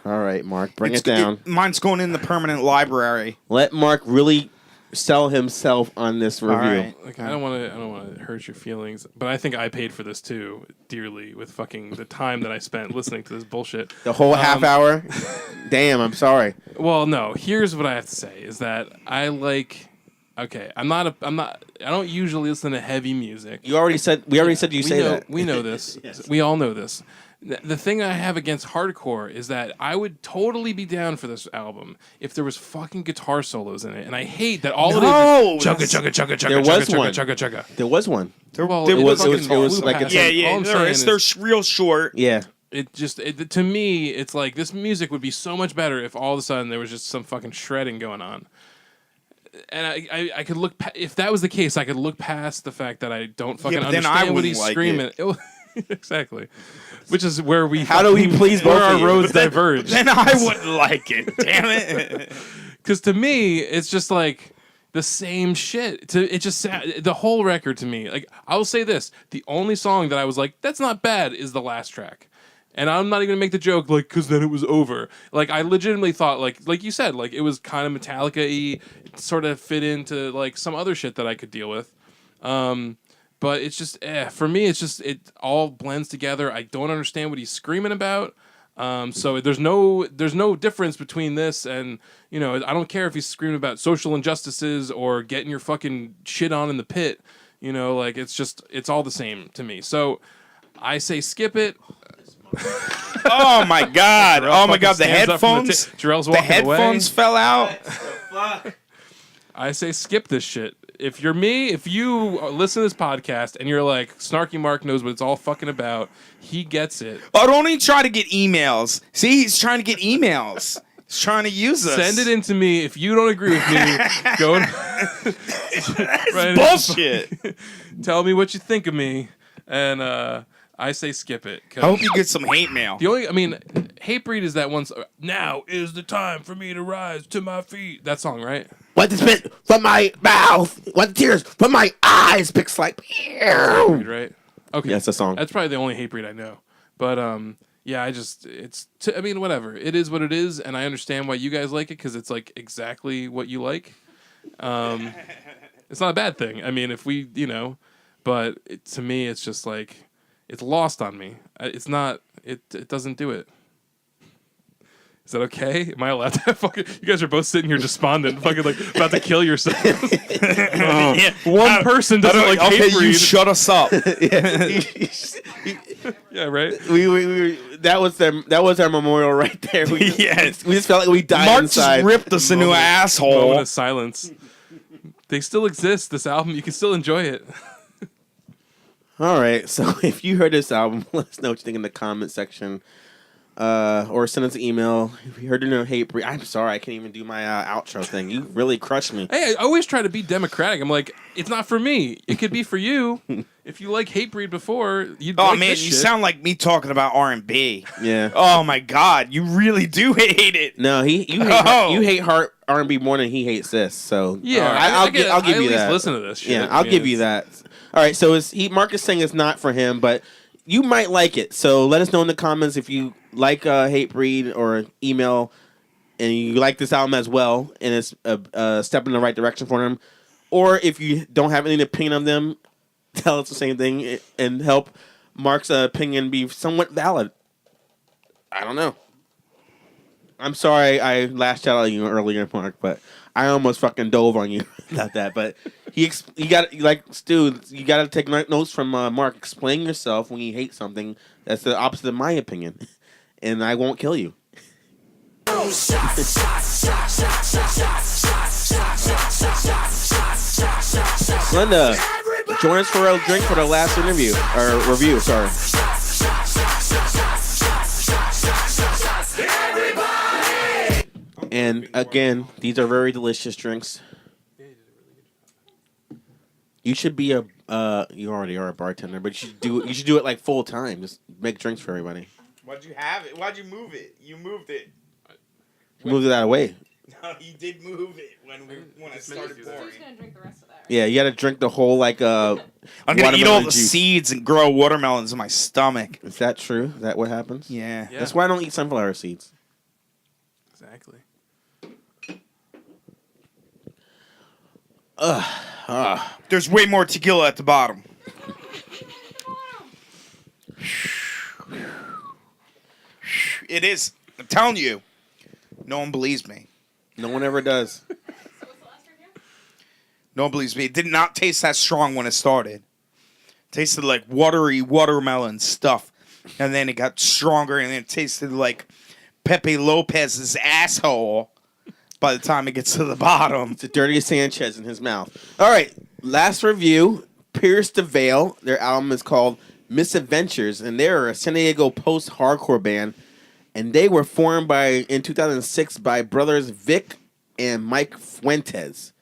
All right, Mark, bring it down. Mine's going in the permanent library. Let Mark really sell himself on this review. right. Like, I don't want to hurt your feelings, but I think I paid for this too dearly with fucking the time that I spent listening to this bullshit. The whole half hour? Damn, I'm sorry. Well, no. Here's what I have to say: is that I like. Okay, I don't usually listen to heavy music. We already said you say that. We know this. Yes. We all know this. The thing I have against hardcore is that I would totally be down for this album if there was fucking guitar solos in it, and I hate that all of it is chugga chugga chugga chugga There chugga was chugga one. chugga chugga. There was one. Well, there was like past. it's All I'm saying is- They're real short. Yeah. to me, it's like this music would be so much better if all of a sudden there was just some fucking shredding going on. And I could look if that was the case, I could look past the fact that I don't fucking but then I understand what wouldn't he's like screaming. it. Exactly, which is where we How do we please both where our of you? roads diverge. Then I wouldn't like it. Damn it. Because to me, it's just like the same shit. The whole record to me. Like, I will say this: the only song that I was like, "That's not bad," is the last track. And I'm not even gonna make the joke like, because then it was over. Like, I legitimately thought, like you said, like it was kind of Metallica-y. It sort of fit into like some other shit that I could deal with. But it's just, for me, it's just it all blends together. I don't understand what he's screaming about. So there's no difference between this and, you know, I don't care if he's screaming about social injustices or getting your fucking shit on in the pit. You know, like it's all the same to me. So I say skip it. Oh my god! Jarrell Oh my fucking god! The stands up from headphones. Jarrell's The walking headphones away. fell out. I say skip this shit. If you're me, if you listen to this podcast and you're like, Snarky Mark knows what it's all fucking about, he gets it. Oh, don't even try to get emails. See, he's trying to get emails. He's trying to use us. Send it in to me. If you don't agree with me, go and That's bullshit. tell me what you think of me. And I say skip it. I hope you get some hate mail. Hatebreed is that one. Now is the time for me to rise to my feet. That song, right? What the spit from my mouth? What the tears from my eyes? Picks like. Hatebreed, right? Okay, Yeah, it's a song. That's probably the only Hatebreed I know. But yeah, whatever. It is what it is, and I understand why you guys like it because it's like exactly what you like. It's not a bad thing. I mean, if we, but to me, it's just like it's lost on me. It's not. It doesn't do it. Is that okay? Am I allowed to fucking... You guys are both sitting here despondent, fucking like about to kill yourselves. One person doesn't like Hatebreed. You shut us up. Yeah, right? we that was our memorial right there. We Yes. we just felt like we died Mark inside. just ripped us into an Moment asshole. of silence. They still exist, this album. You can still enjoy it. All right, so if you heard this album, let us know what you think in the comment section. Or send us an email. If you heard it in Hatebreed, I'm sorry, I can't even do my outro thing. You really crushed me. Hey, I always try to be democratic. I'm like, it's not for me. It could be for you. If you like Hatebreed before, you'd Oh like man, this you shit. sound like me talking about R&B. Yeah. Oh my god, you really do hate it. No, you hate R&B more than he hates this. So Yeah, I'll give I you at least that. listen to this shit. Yeah, I I'll mean, give you that. All right, so Mark is saying it's not for him, but you might like it. So let us know in the comments if you like Hatebreed or email, and you like this album as well, and it's a step in the right direction for him. Or if you don't have any opinion on them, tell us the same thing and help Mark's opinion be somewhat valid. I don't know. I'm sorry I lashed out at you earlier, Mark, but I almost fucking dove on you about that. But you got Stu, you got to take notes from Mark. Explain yourself when you hate something that's the opposite of my opinion, and I won't kill you. Linda, join us for a drink for the last interview or review. Sorry. And again, these are very delicious drinks. You should be a you already are a bartender, but you should do it like full time. Just make drinks for everybody. Why'd you have it? Why'd you move it? You moved it. Move it out of the way. No, you did move it when I started Stu's pouring. gonna drink the rest of that. Right? Yeah, you got to drink the whole like I'm gonna watermelon eat all the juice. seeds and grow watermelons in my stomach. Is that true? Is that what happens? Yeah. Yeah. That's why I don't eat sunflower seeds. Exactly. There's way more tequila at the bottom. It is. I'm telling you. No one believes me. No one ever does. So what's the last review? No one believes me. It did not taste that strong when it started. It tasted like watery watermelon stuff. And then it got stronger and then it tasted like Pepe Lopez's asshole by the time it gets to the bottom. It's the dirtiest Sanchez in his mouth. All right, last review. Pierce the Veil. Their album is called Misadventures, and they're a San Diego post-hardcore band. And they were formed in 2006 by brothers Vic and Mike Fuentes.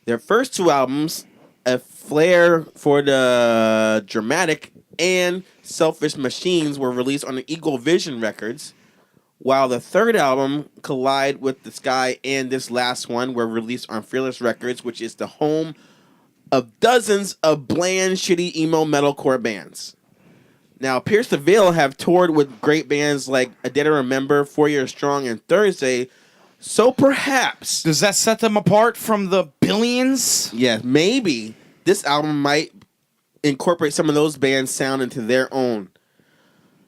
Their first two albums, A Flair for the Dramatic and Selfish Machines, were released on the Eagle Vision Records, while the third album, Collide with the Sky, and this last one were released on Fearless Records, which is the home of dozens of bland, shitty emo metalcore bands. Now, Pierce the Veil have toured with great bands like A Day to Remember, 4 Years Strong, and Thursday. So perhaps, Does that set them apart from the billions? yeah, maybe this album might incorporate some of those bands' sound into their own.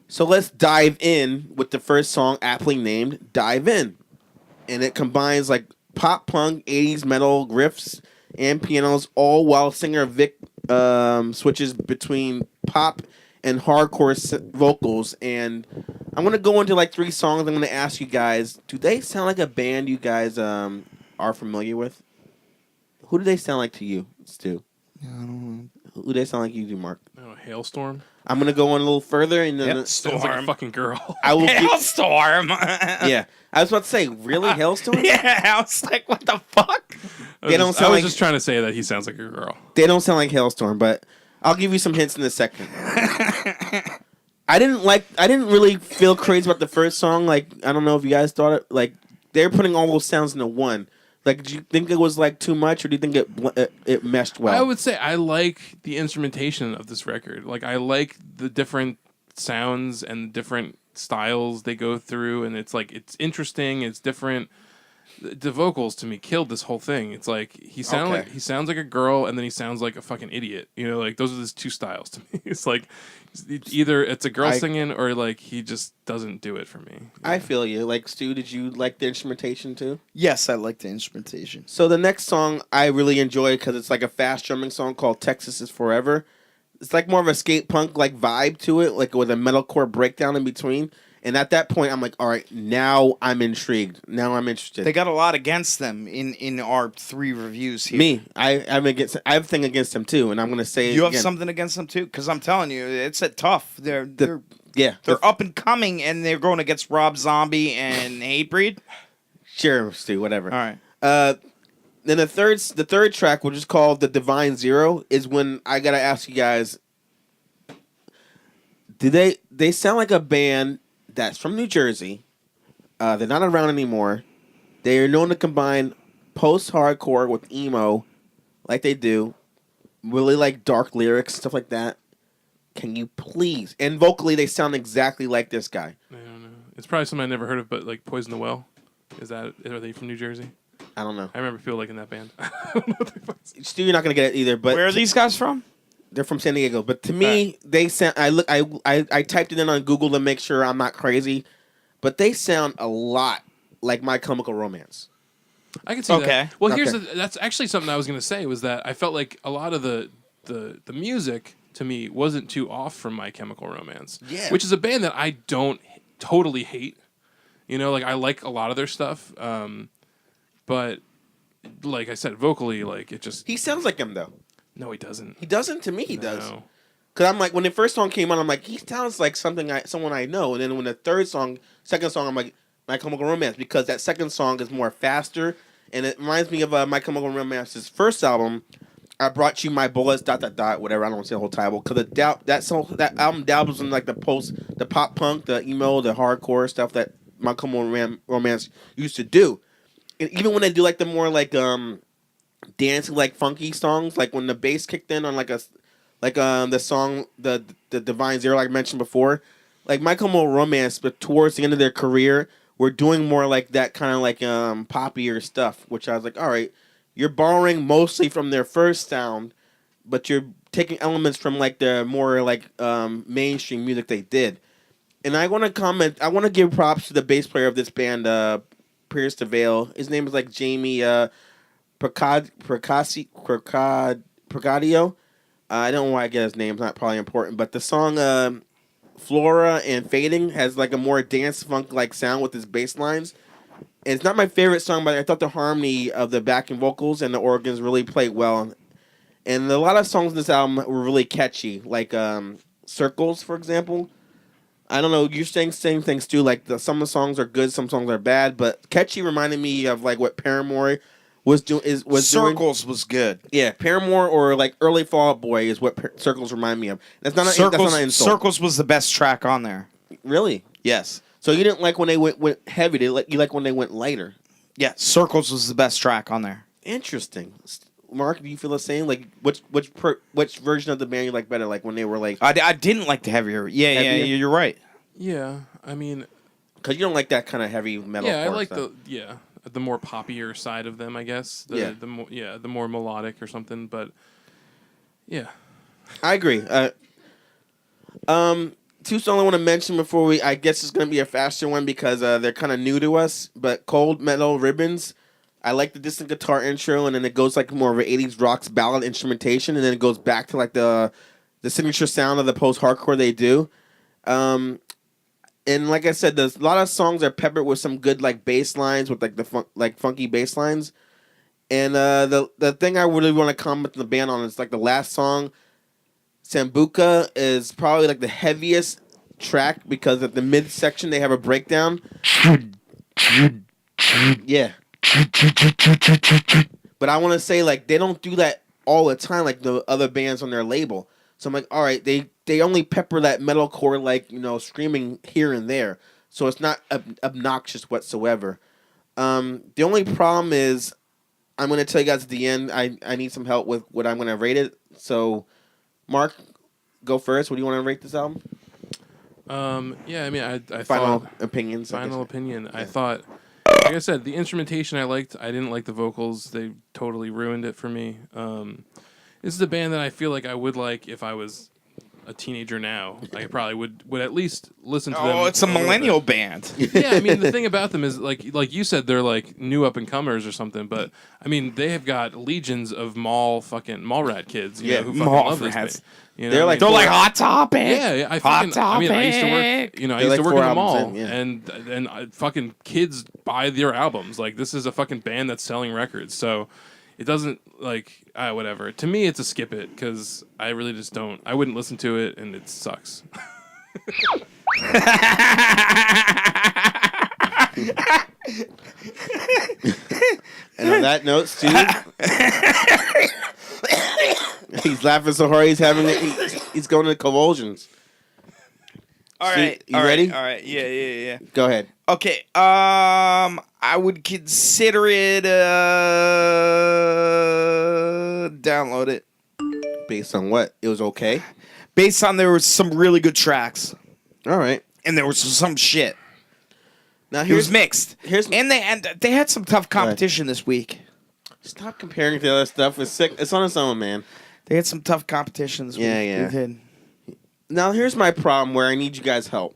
So let's dive in with the first song, aptly named Dive In. And it combines like pop punk, 80s metal riffs and pianos, all while singer Vic switches between pop and hardcore vocals. And I'm going to go into like 3 songs. I'm going to ask you guys, do they sound like a band you guys are familiar with? Who do they sound like to you, Stu? I don't know. Who do they sound like you do, Mark? Oh, Hailstorm. I'm going to go on a little further. And then Sounds like a fucking girl. I will give, Hailstorm. yeah. I was about to say, really, Hailstorm? Yeah, I was like, what the fuck? They don't I sound was like just trying to say that he sounds like a girl. They don't sound like Hailstorm, but I'll give you some hints in a second. I didn't really feel crazy about the first song. Like, I don't know if you guys thought it. Like, they're putting all those sounds into one. Like, did you think it was like too much, or do you think it meshed well? I would say I like the instrumentation of this record. Like, I like the different sounds and different styles they go through, and it's like it's interesting. It's different. The vocals to me killed this whole thing. It's like he sounds like a girl, and then he sounds like a fucking idiot. You know, like those are his two styles to me. It's like either it's a girl singing, or like he just doesn't do it for me. I feel you. Like, Stu, did you like the instrumentation too? Yes, I like the instrumentation. So the next song I really enjoy because it's like a fast drumming song called "Texas Is Forever." It's like more of a skate punk like vibe to it, like with a metalcore breakdown in between. And at that point, I'm like, all right, now I'm intrigued. Now I'm interested. They got a lot against them in our 3 reviews here. Me, I have a thing against them too, and I'm gonna say You have again. something against them too, because I'm telling you, it's a tough. They're Yeah, they're up and coming, and they're going against Rob Zombie and Hatebreed. sure, Stu, whatever. All right. Then the third track, which is called "The Divine Zero," is when I gotta ask you guys: do they sound like a band that's from New Jersey? They're not around anymore. They are known to combine post-hardcore with emo, like they do. Really like dark lyrics, stuff like that. Can you please? And vocally, they sound exactly like this guy. I don't know. It's probably something I never heard of, but like Poison the Well. Are they from New Jersey? I don't know. I remember people liking that band. I don't know what they fucking- Stu, you're not gonna get it either. But Where are these guys from? they're from San Diego. But to me, they sound. I typed it in on Google to make sure I'm not crazy, but they sound a lot like My Chemical Romance. I can see Okay. that. Well, Okay. that's actually something I was going to say was that I felt like a lot of the music to me wasn't too off from My Chemical Romance. Yeah. Which is a band that I don't totally hate. You know, like I like a lot of their stuff, but like I said, vocally, like it just He sounds like him though. no, he doesn't. He doesn't. To me, he does. No. Cause I'm like, when the first song came on, I'm like, he sounds like someone I know. And then when the second song, I'm like, My Chemical Romance, because that second song is more faster, and it reminds me of My Chemical Romance's first album. I Brought You My Bullets, ... whatever. I don't say the whole title, because that album dabbles in like the pop punk, the emo, the hardcore stuff that My Chemical Romance used to do. And even when they do like the more like dancing, like funky songs, like when the bass kicked in on the song the Divine Zero, like I mentioned before, like My Chemical Romance, but towards the end of their career, were doing more like that kind of like poppier stuff, which I was like, all right, you're borrowing mostly from their first sound, but you're taking elements from like the more like mainstream music they did. And I want to give props to the bass player of this band, Pierce the Veil. His name is like Jamie Precadio. I don't know why I get his name. It's not probably important. But the song Flora and Fading has like a more dance funk like sound with his bass lines. And it's not my favorite song, but I thought the harmony of the backing vocals and the organs really played well. And a lot of songs in this album were really catchy, like Circles, for example. I don't know, you're saying same things too. Like some of the songs are good, some songs are bad, but catchy reminded me of like what Paramore was doing. Circles was good. Yeah, Paramore or like early Fall Out Boy is what Circles remind me of. That's not an insult. Circles was the best track on there. Really? Yes. So you didn't like when they went heavy. You like when they went lighter. Yeah, Circles was the best track on there. Interesting. Mark, do you feel the same? Like which version of the band you like better? Like when they were like I didn't like the heavier. Yeah, heavier? you're right. Yeah, I mean, because you don't like that kind of heavy metal. yeah, I like stuff. the more poppier side of them, I guess. The more melodic or something. But yeah, I agree. Two songs I want to mention before I guess it's going to be a faster one because they're kind of new to us. But Cold Metal Ribbons, I like the distant guitar intro, and then it goes like more of an 80s rocks ballad instrumentation, and then it goes back to like the signature sound of the post-hardcore they do. And like I said, there's a lot of songs are peppered with some good like bass lines with like funky bass lines. And the thing I really want to comment on the band on is like the last song, Sambuca, is probably like the heaviest track because at the midsection they have a breakdown. Yeah. But I want to say like they don't do that all the time like the other bands on their label. So I'm like, all right, they only pepper that metalcore like, screaming here and there. So it's not obnoxious whatsoever. The only problem is I'm going to tell you guys at the end I need some help with what I'm going to rate it. So Mark, go first. What do you want to rate this album? Yeah, I mean, I Final thought... opinions. Final opinion. Yeah. I thought, like I said, the instrumentation I liked. I didn't like the vocals. They totally ruined it for me. This is a band that I feel like I would like if I was a teenager now. I probably would at least listen to them. Oh, it's a millennial band. Yeah, I mean, the thing about them is, like you said, they're like new up-and-comers or something, but, I mean, they have got legions of mall rat kids, who fucking love this band. They're like Hot Topic. Yeah, I mean, I used to work. I used to work in the mall, and fucking kids buy their albums. Like, this is a fucking band that's selling records. So it doesn't whatever. To me, it's a skip it because I really just don't. I wouldn't listen to it, and it sucks. And on that note, Stu, he's laughing so hard he's going into convulsions. All right, you ready? All right, yeah. Go ahead. Okay, I would consider it. Download it. Based on what? It was okay? Based on there was some really good tracks. All right. And there was some shit. Now It was mixed. And they had some tough competition this week. Stop comparing to the other stuff. It's sick. It's on its own, man. They had some tough competition this week. Yeah. They did. Now here's my problem where I need you guys' help.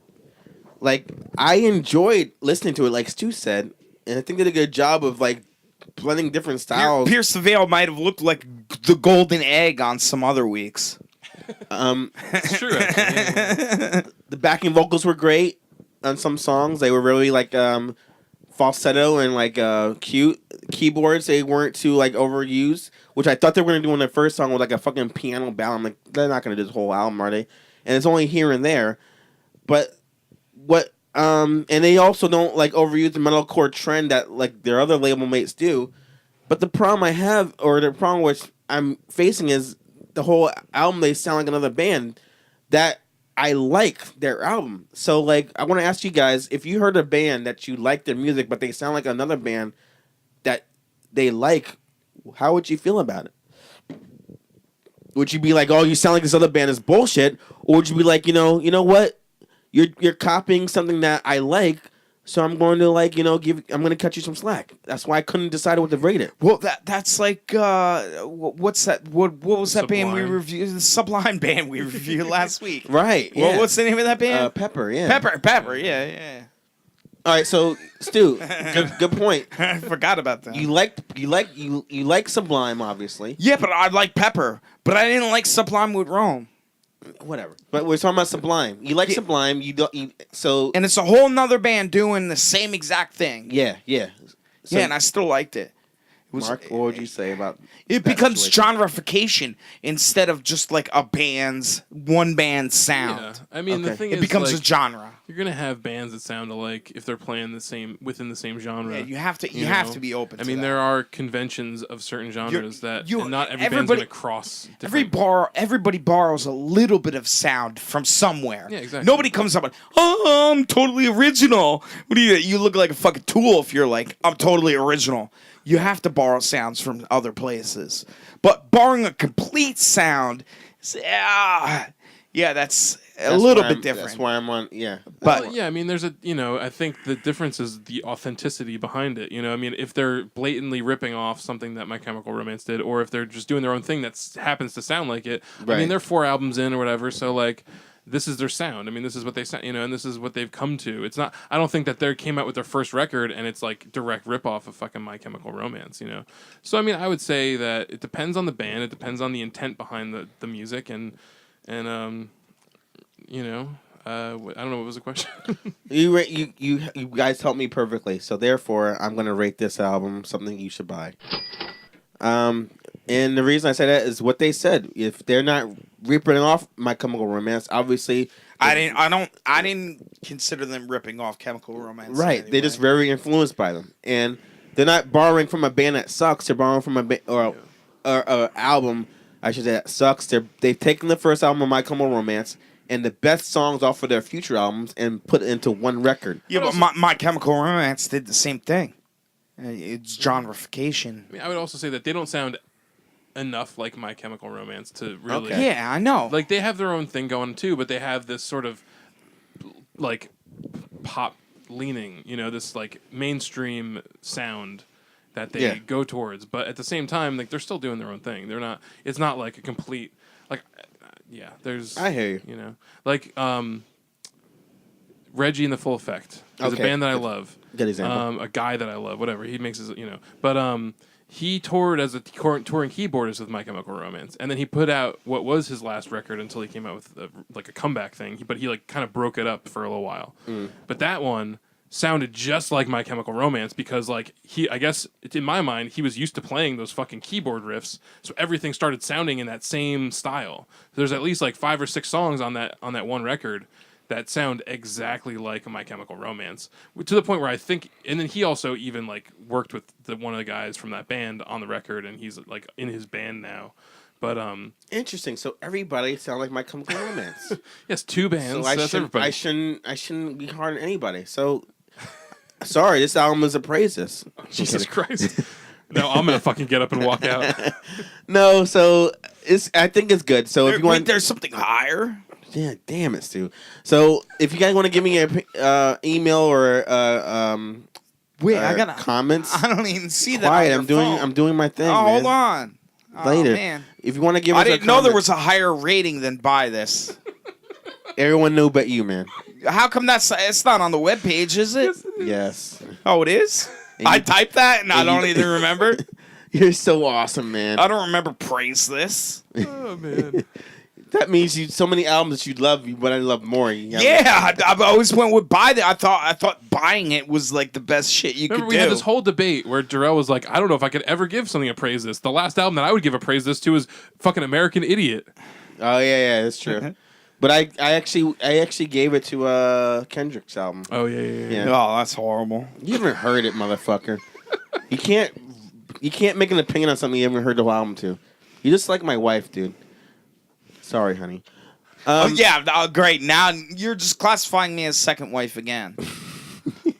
Like, I enjoyed listening to it, like Stu said, and I think they did a good job of like blending different styles. Pierce the Veil might have looked like the golden egg on some other weeks. It's true. Actually. The backing vocals were great. on some songs. They were really like falsetto and like cute keyboards. They weren't too like overused, which I thought they were gonna do on the first song with like a fucking piano ballad. I'm like, they're not gonna do this whole album, are they? And it's only here and there. But what and they also don't like overuse the metalcore trend that like their other label mates do. But the problem I have, or the problem which I'm facing, is the whole album. They sound like another band that I like their album. So like, I want to ask you guys, if you heard a band that you like their music, but they sound like another band that they like, how would you feel about it? Would you be like, oh, you sound like this other band is bullshit, or would you be like, you know what? You're copying something that I like, so I'm going to like, I'm going to cut you some slack. That's why I couldn't decide what to rate it. Well, that's like what's that? What was that band we Sublime. reviewed? The Sublime band we reviewed last week. Right. Well, Yeah. what's the name of that band? Pepper. Yeah. Pepper. Yeah. All right. So Stu, good point. I forgot about that. You like Sublime, obviously. Yeah, but I like Pepper, but I didn't like Sublime with Rome. Whatever. But we're talking about Sublime. You like Sublime. You don't. So And it's a whole nother band doing the same exact thing. yeah. So, Yeah, and I still liked it. It was, Mark, what would you say about It that becomes situation? genreification instead of just like a band's one band sound. Yeah. I mean, the Okay. thing It is, becomes like, a genre. you're gonna have bands that sound alike if they're playing within the same genre. Yeah, you have to. You, you have know? to be open. I to mean, that. there are conventions of certain genres that you- and not every band's everybody- gonna cross. Everybody borrows a little bit of sound from somewhere. Yeah, exactly. Nobody comes up and, oh, I'm totally original. What do you look like a fucking tool if you're like, I'm totally original. You have to borrow sounds from other places. But borrowing a complete sound, that's a little bit different. That's why I'm on. Yeah. But Well, yeah, I mean, I think the difference is the authenticity behind it. I mean, if they're blatantly ripping off something that My Chemical Romance did, or if they're just doing their own thing that happens to sound like it. I Right. mean, they're 4 albums in or whatever, so like, this is their sound. I mean, this is what they sound, and this is what they've come to. It's not. I don't think that they came out with their first record and it's like direct ripoff of fucking My Chemical Romance. So I mean, I would say that it depends on the band. It depends on the intent behind the music, and I don't know what was the question. You guys helped me perfectly. So therefore, I'm gonna rate this album something you should buy. And the reason I say that is what they said. If they're not ripping off My Chemical Romance, obviously, I didn't consider them ripping off Chemical Romance. right? They're just very influenced by them, and they're not borrowing from a band that sucks. They're borrowing from or album, I should say, that sucks. They've taken the first album of My Chemical Romance and the best songs off of their future albums and put it into one record. Yeah, but My Chemical Romance did the same thing. It's genreification. I mean, I would also say that they don't sound enough like My Chemical Romance to really. Okay. Yeah, I know. Like, they have their own thing going too, but they have this sort of like pop leaning, this like mainstream sound that they go towards. But at the same time, like, they're still doing their own thing. They're not. It's not like a complete like. Yeah, there's. I hear you. Like Reggie and the Full Effect is a Okay. band that I love. Good example. A guy that I love, whatever. He makes his, but he toured as a touring keyboardist with My Chemical Romance, and then he put out what was his last record until he came out with a comeback thing. But he like kind of broke it up for a little while. But that one sounded just like My Chemical Romance because like I guess in my mind he was used to playing those fucking keyboard riffs, so everything started sounding in that same style. There's at least like 5 or 6 songs on that one record that sound exactly like My Chemical Romance, to the point where I think, and then he also even like worked with one of the guys from that band on the record, and he's like in his band now. But Interesting. So everybody sound like My Chemical Romance. yes, 2 bands. So That's everybody. I shouldn't be hard on anybody. So sorry, this album is a praises. Jesus Christ. No, I'm gonna fucking get up and walk out. No, so I think it's good. So if you want, there's something higher. yeah, damn it, Stu. So if you guys want to give me an email or Wait, I gotta comments. I don't even see that. Quiet, on your phone. I'm doing my thing. Oh, man. hold on. Later. Oh, man. If you want to give I us didn't a know there comment, was a higher rating than buy this. everyone knew but you, man. How come it's not on the webpage, is it? Yes. Oh, it is? And I you- typed that and I and you- don't even remember. You're so awesome, man. I don't remember praise this. Oh man. That means you so many albums that you love, but I love more. Yeah, I always went with buy that. I thought buying it was like the best shit you Remember, could we do. had this whole debate where Jarrell was like, I don't know if I could ever give something a praise this. The last album that I would give a praise this to is fucking American Idiot. Oh yeah, that's true. But I actually gave it to Kendrick's album. Oh, yeah. Yeah. Oh, that's horrible. You haven't heard it, motherfucker. You can't make an opinion on something you haven't heard the whole album to. You just like my wife, dude. Sorry, honey. Great. Now you're just classifying me as second wife again.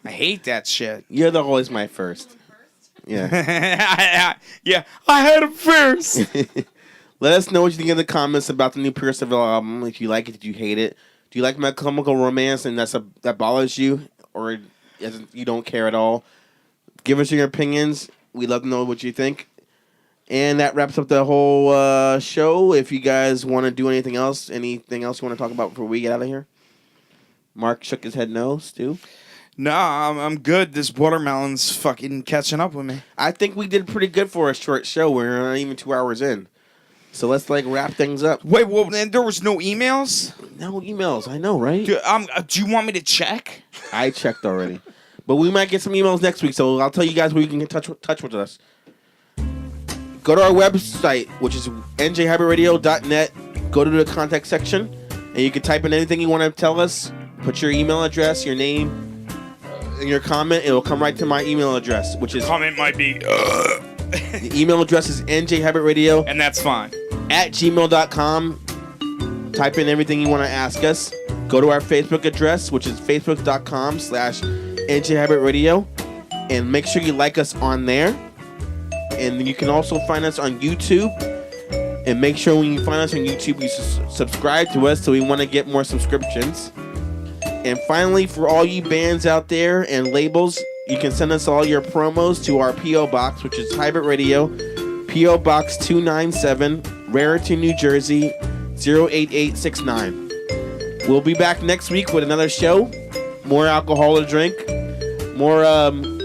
I hate that shit. You're always my first. Yeah. Yeah, I had him first. Let us know what you think in the comments about the new Percival album. If you like it, did you hate it? Do you like My Chemical Romance and that bothers you? Or you don't care at all? Give us your opinions. We'd love to know what you think. And that wraps up the whole show. If you guys want to do anything else you want to talk about before we get out of here? Mark shook his head no. Stu? No, I'm good. This watermelon's fucking catching up with me. I think we did pretty good for a short show. We're not even 2 hours in. So let's wrap things up. Wait, well, then there was no emails? No emails. I know, right? Do you want me to check? I checked already. But we might get some emails next week, so I'll tell you guys where you can get touch with us. Go to our website, which is njhybridradio.net. Go to the contact section, and you can type in anything you want to tell us. Put your email address, your name, and your comment. It'll come right to my email address, which is... Comment might be... The email address is njhybridradio and that's fine. @gmail.com. Type in everything you want to ask us. Go to our Facebook address, which is facebook.com/njhybridradio. And make sure you like us on there. And you can also find us on YouTube. And make sure when you find us on YouTube, you subscribe to us so we want to get more subscriptions. And finally, for all you bands out there and labels, you can send us all your promos to our P.O. Box, which is Hybrid Radio, P.O. Box 297, Raritan, New Jersey, 08869. We'll be back next week with another show. More alcohol to drink. More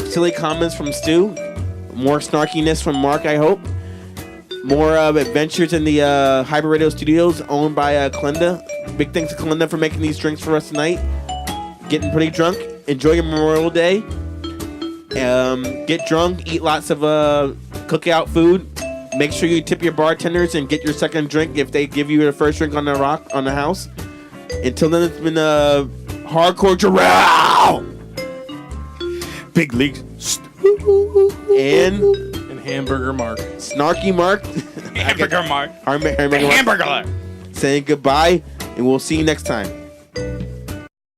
silly comments from Stu. More snarkiness from Mark, I hope. More adventures in the Hybrid Radio studios owned by Clinda. Big thanks to Clinda for making these drinks for us tonight. Getting pretty drunk. Enjoy your Memorial Day. Get drunk. Eat lots of cookout food. Make sure you tip your bartenders and get your second drink if they give you the first drink on the house. Until then, it's been Hardcore Jarrell, Big League. and Hamburger Mark. Snarky Mark. Hamburger Mark. Hamburger Mark. Hamburger. Saying goodbye, and we'll see you next time.